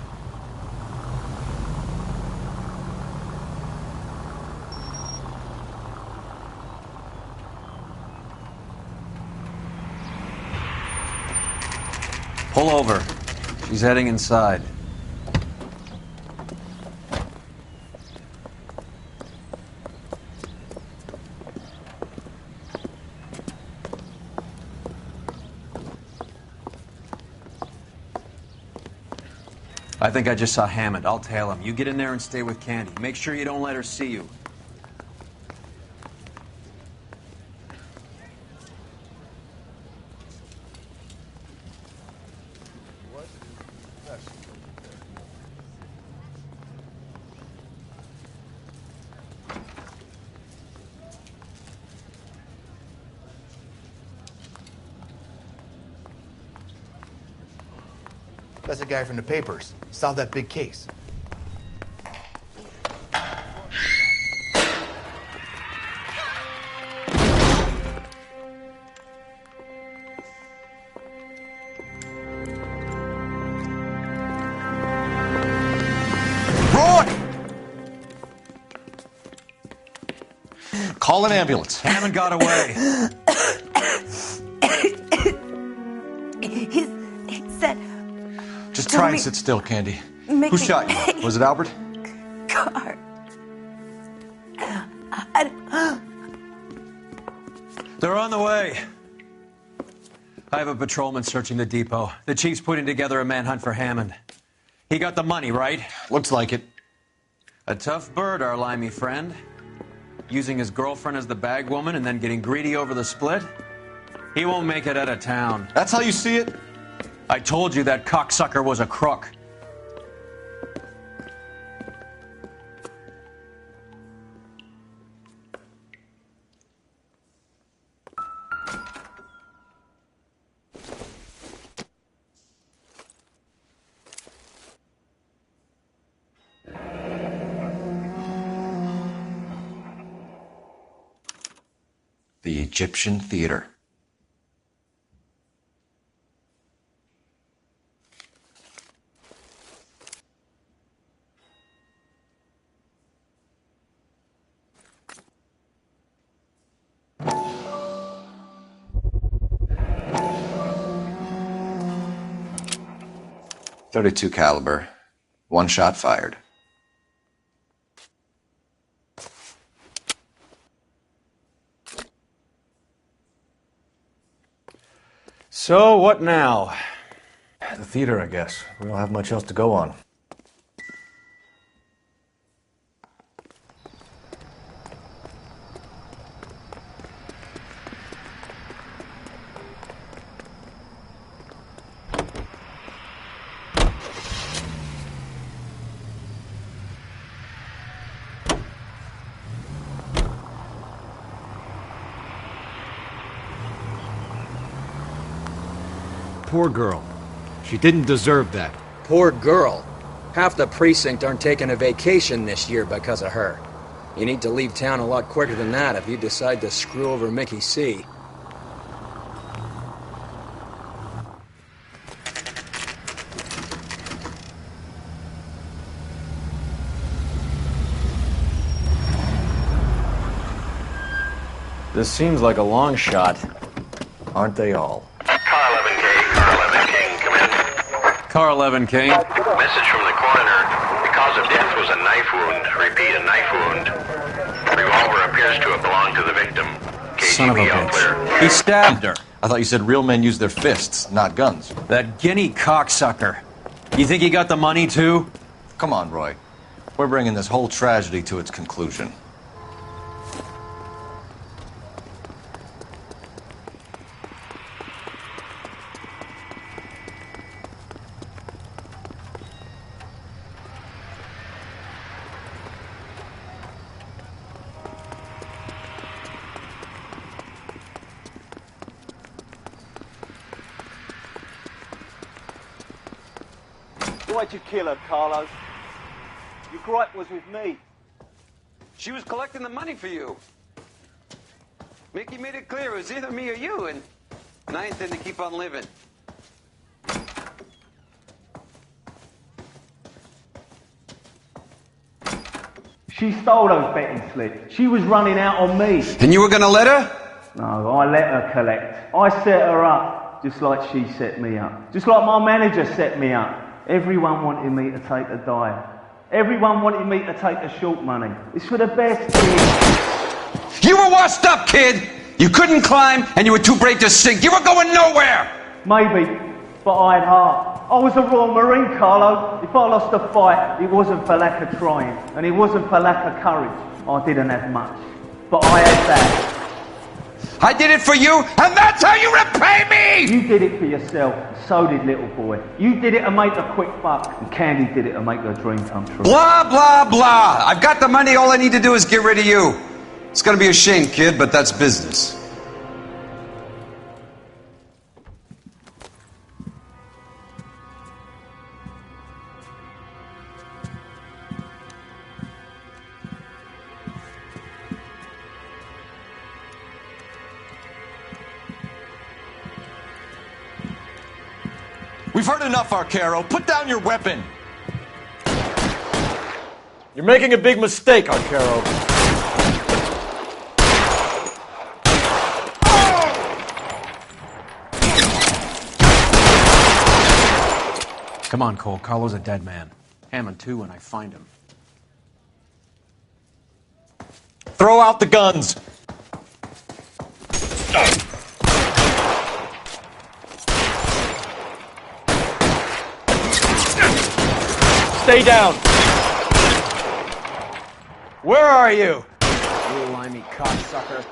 Pull over. She's heading inside. I think I just saw Hammond. I'll tail him. You get in there and stay with Candy. Make sure you don't let her see you. That's the guy from the papers. Solved that big case. Call an ambulance. Hammond got away. He said... Just try and sit still, Candy. Make Who me- shot you? Was it Albert? Car. They're on the way. I have a patrolman searching the depot. The chief's putting together a manhunt for Hammond. He got the money, right? Looks like it. A tough bird, our limey friend. Using his girlfriend as the bag woman and then getting greedy over the split? He won't make it out of town. That's how you see it? I told you that cocksucker was a crook. The Egyptian Theater. .32 caliber. One shot fired. So, what now? The theater, I guess. We don't have much else to go on. Poor girl. She didn't deserve that. Poor girl. Half the precinct aren't taking a vacation this year because of her. You need to leave town a lot quicker than that if you decide to screw over Mickey C. This seems like a long shot. Aren't they all? Car 11 King. Message from the coroner. The cause of death was a knife wound. Repeat, a knife wound. Revolver appears to have belonged to the victim. Son of a KGB all clear. bitch. He stabbed her. I thought you said real men use their fists, not guns. That guinea cocksucker. You think he got the money too? Come on, Roy. We're bringing this whole tragedy to its conclusion. Why'd you kill her, Carlos? Your gripe was with me. She was collecting the money for you. Mickey made it clear it was either me or you, and I intend to keep on living. She stole those betting slips. She was running out on me. And you were gonna let her? No, I let her collect. I set her up, just like she set me up. Just like my manager set me up. Everyone wanted me to take a dive. Everyone wanted me to take the short money. It's for the best, kid. You were washed up, kid! You couldn't climb, and you were too brave to sink. You were going nowhere! Maybe, but I had heart. I was a Royal Marine, Carlo. If I lost a fight, it wasn't for lack of trying, and it wasn't for lack of courage. I didn't have much, but I had that. I did it for you, and that's how you repay me! You did it for yourself, so did little boy. You did it to make a quick buck, and Candy did it to make her dream come true. Blah, blah, blah. I've got the money. All I need to do is get rid of you. It's gonna be a shame, kid, but that's business. We've heard enough, Arcaro. Put down your weapon. You're making a big mistake, Arcaro. Come on, Cole. Carlo's a dead man. Hammond too when I find him. Throw out the guns. Stay down. Where are you? You limey cocksucker.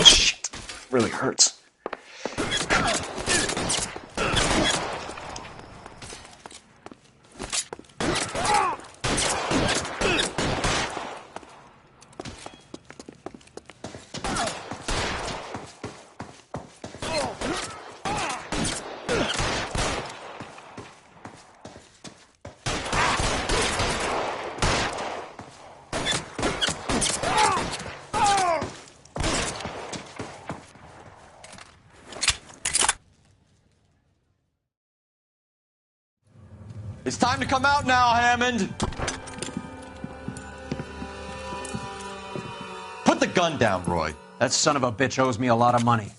Oh, shit. Really hurts. It's time to come out now, Hammond. Put the gun down, Roy. That son of a bitch owes me a lot of money.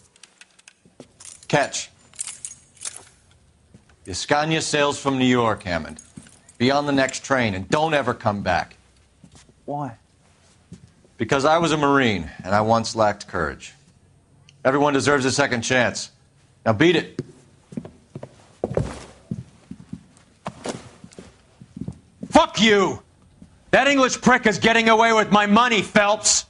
Catch. The Escania sails from New York, Hammond. Be on the next train and don't ever come back. Why? Because I was a Marine and I once lacked courage. Everyone deserves a second chance. Now beat it. Fuck you! That English prick is getting away with my money, Phelps!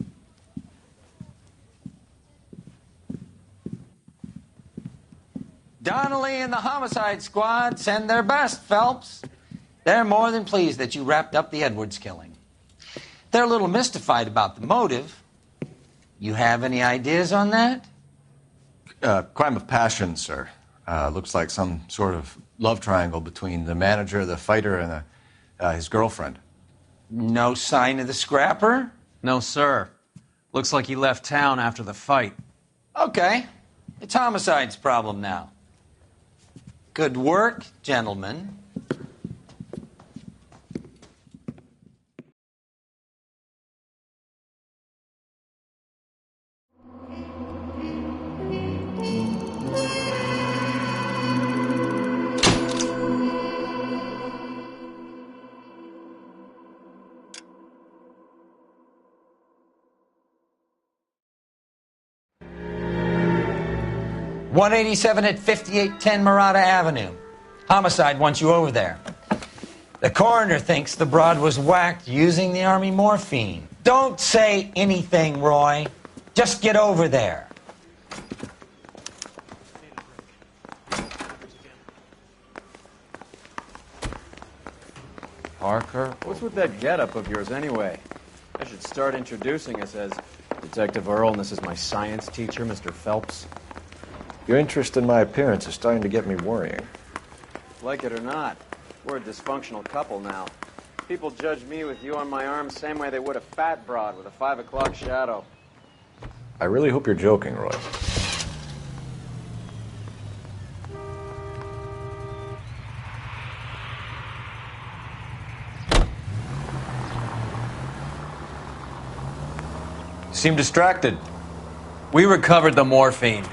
Donnelly and the homicide squad send their best, Phelps. They're more than pleased that you wrapped up the Edwards killing. They're a little mystified about the motive. You have any ideas on that? Crime of passion, sir. Looks like some sort of love triangle between the manager, the fighter, and his girlfriend. No sign of the scrapper? No, sir. Looks like he left town after the fight. Okay. It's homicide's problem now. Good work, gentlemen. .187 at 5810 Murata Avenue. Homicide wants you over there. The coroner thinks the broad was whacked using the army morphine. Don't say anything, Roy. Just get over there. Parker? What's with that getup of yours anyway? I should start introducing us as Detective Earl, and this is my science teacher, Mr. Phelps. Your interest in my appearance is starting to get me worrying. Like it or not, we're a dysfunctional couple now. People judge me with you on my arm the same way they would a fat broad with a 5 o'clock shadow. I really hope you're joking, Roy. You seem distracted. We recovered the morphine.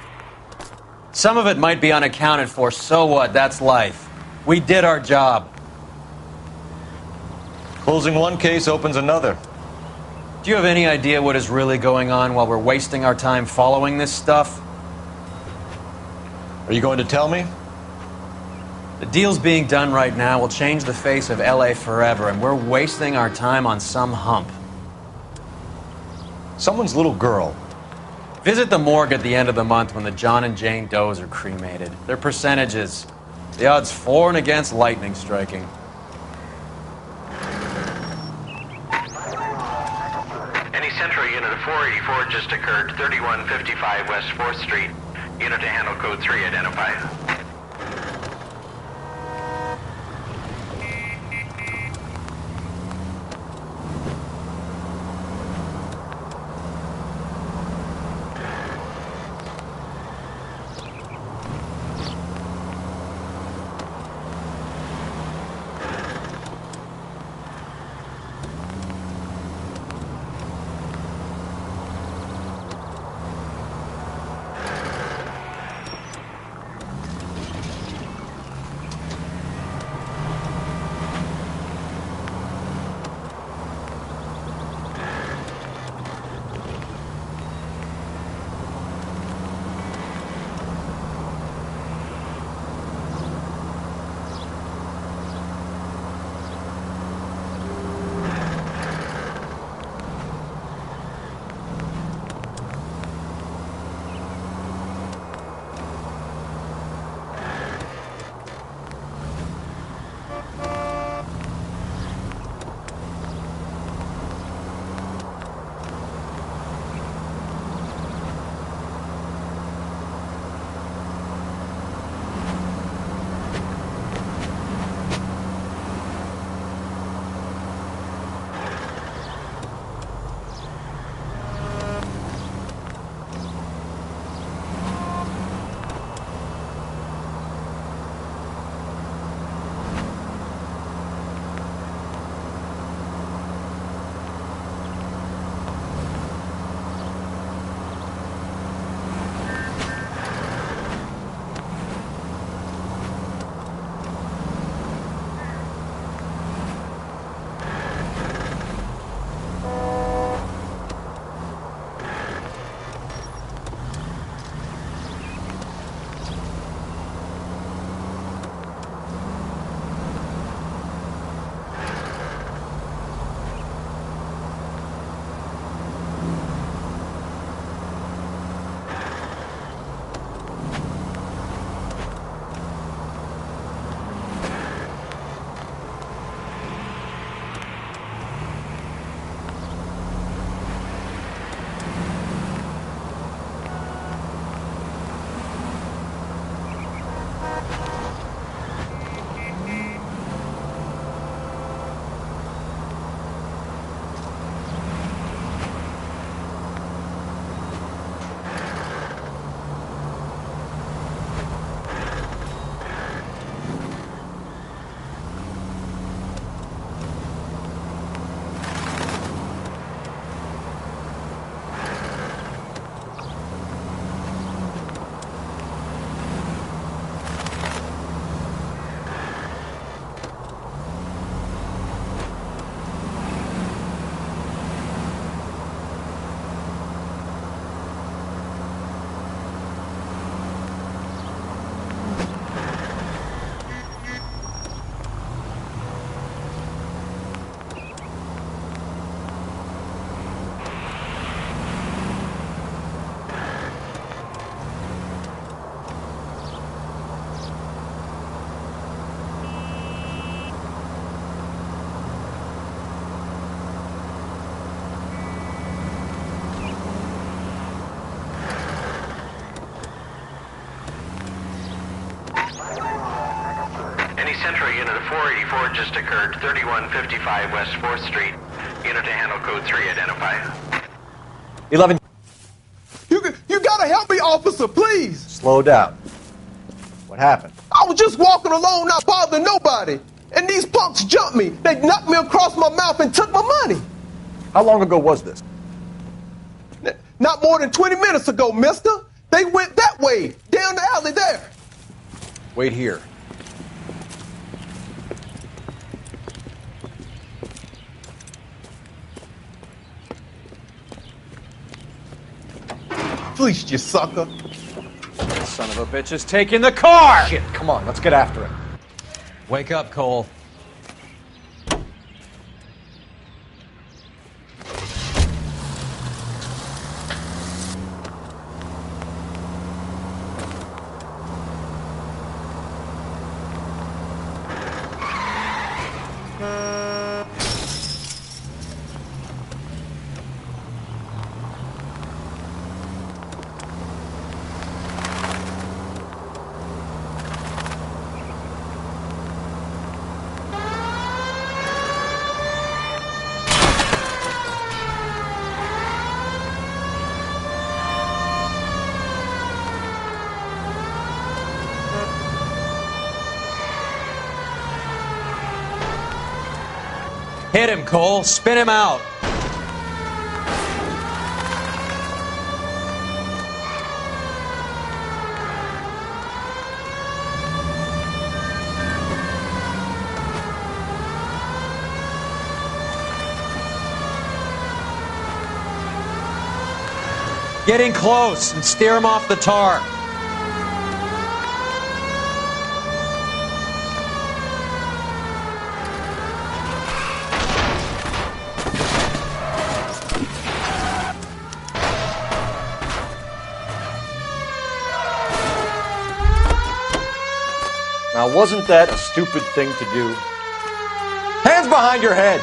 Some of it might be unaccounted for, so what? That's life. We did our job. Closing one case opens another. Do you have any idea what is really going on while we're wasting our time following this stuff? Are you going to tell me? The deals being done right now will change the face of LA forever, and we're wasting our time on some hump. Someone's little girl. Visit the morgue at the end of the month when the John and Jane Does are cremated. They're percentages. The odds for and against lightning striking. Any Central unit of 484 just occurred, 3155 West 4th Street. Unit to handle code 3 identified. Central unit of 484 just occurred, 3155 West 4th Street. Unit to handle code 3, identify. 11. You gotta help me, officer, please. Slow down. What happened? I was just walking along, not bothering nobody. And these punks jumped me. They knocked me across my mouth and took my money. How long ago was this? Not more than 20 minutes ago, mister. They went that way, down the alley there. Wait here. Fleeced you, sucker. Son of a bitch is taking the car! Shit, come on, let's get after him. Wake up, Cole. Hit him, Cole. Spin him out. Get in close and steer him off the tar. Now, wasn't that a stupid thing to do? Hands behind your head!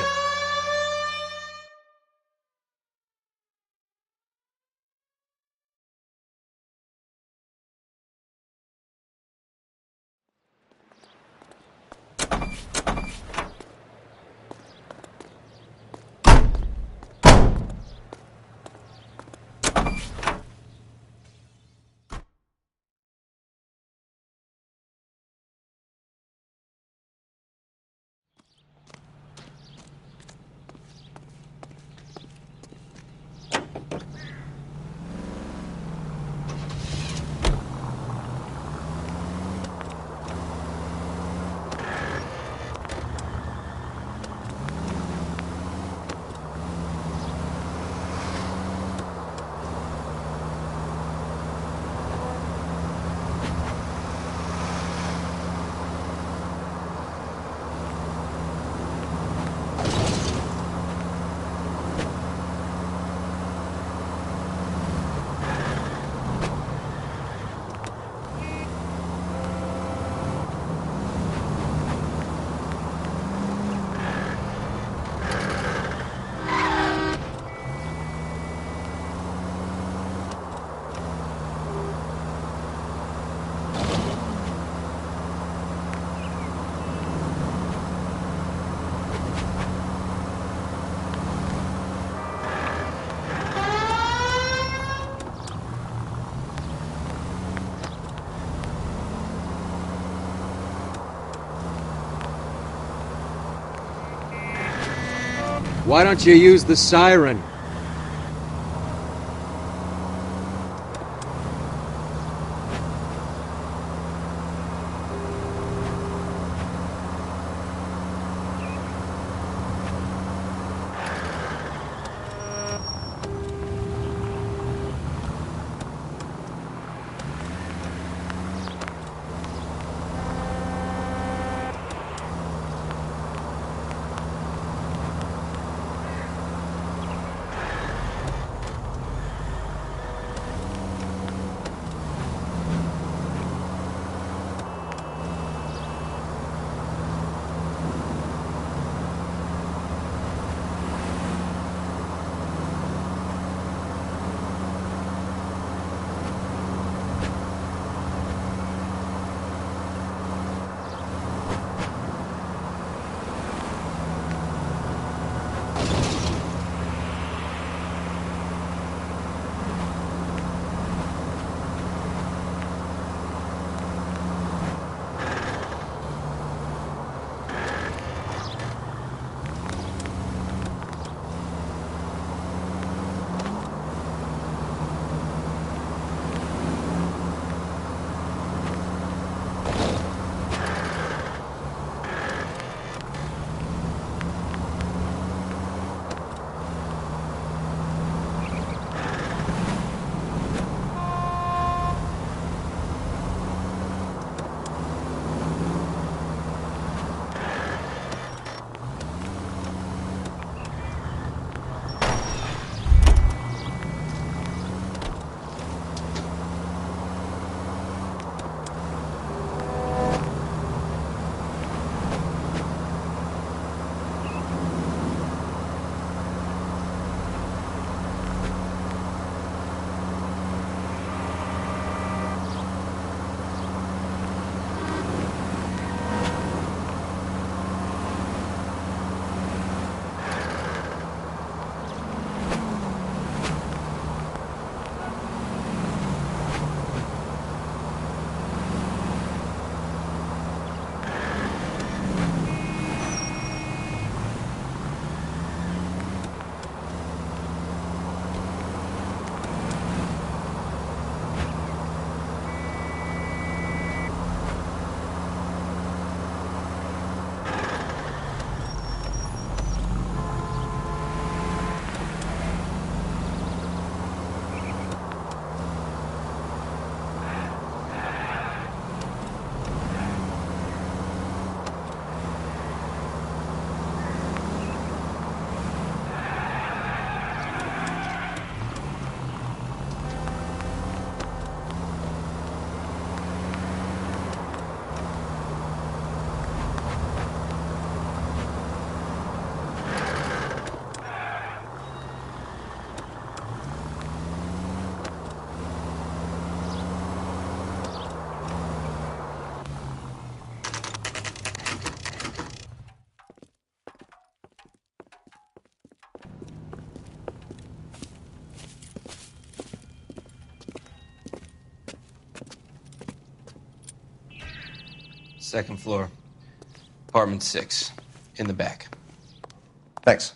Why don't you use the siren? Second floor. Apartment 6. In the back. Thanks.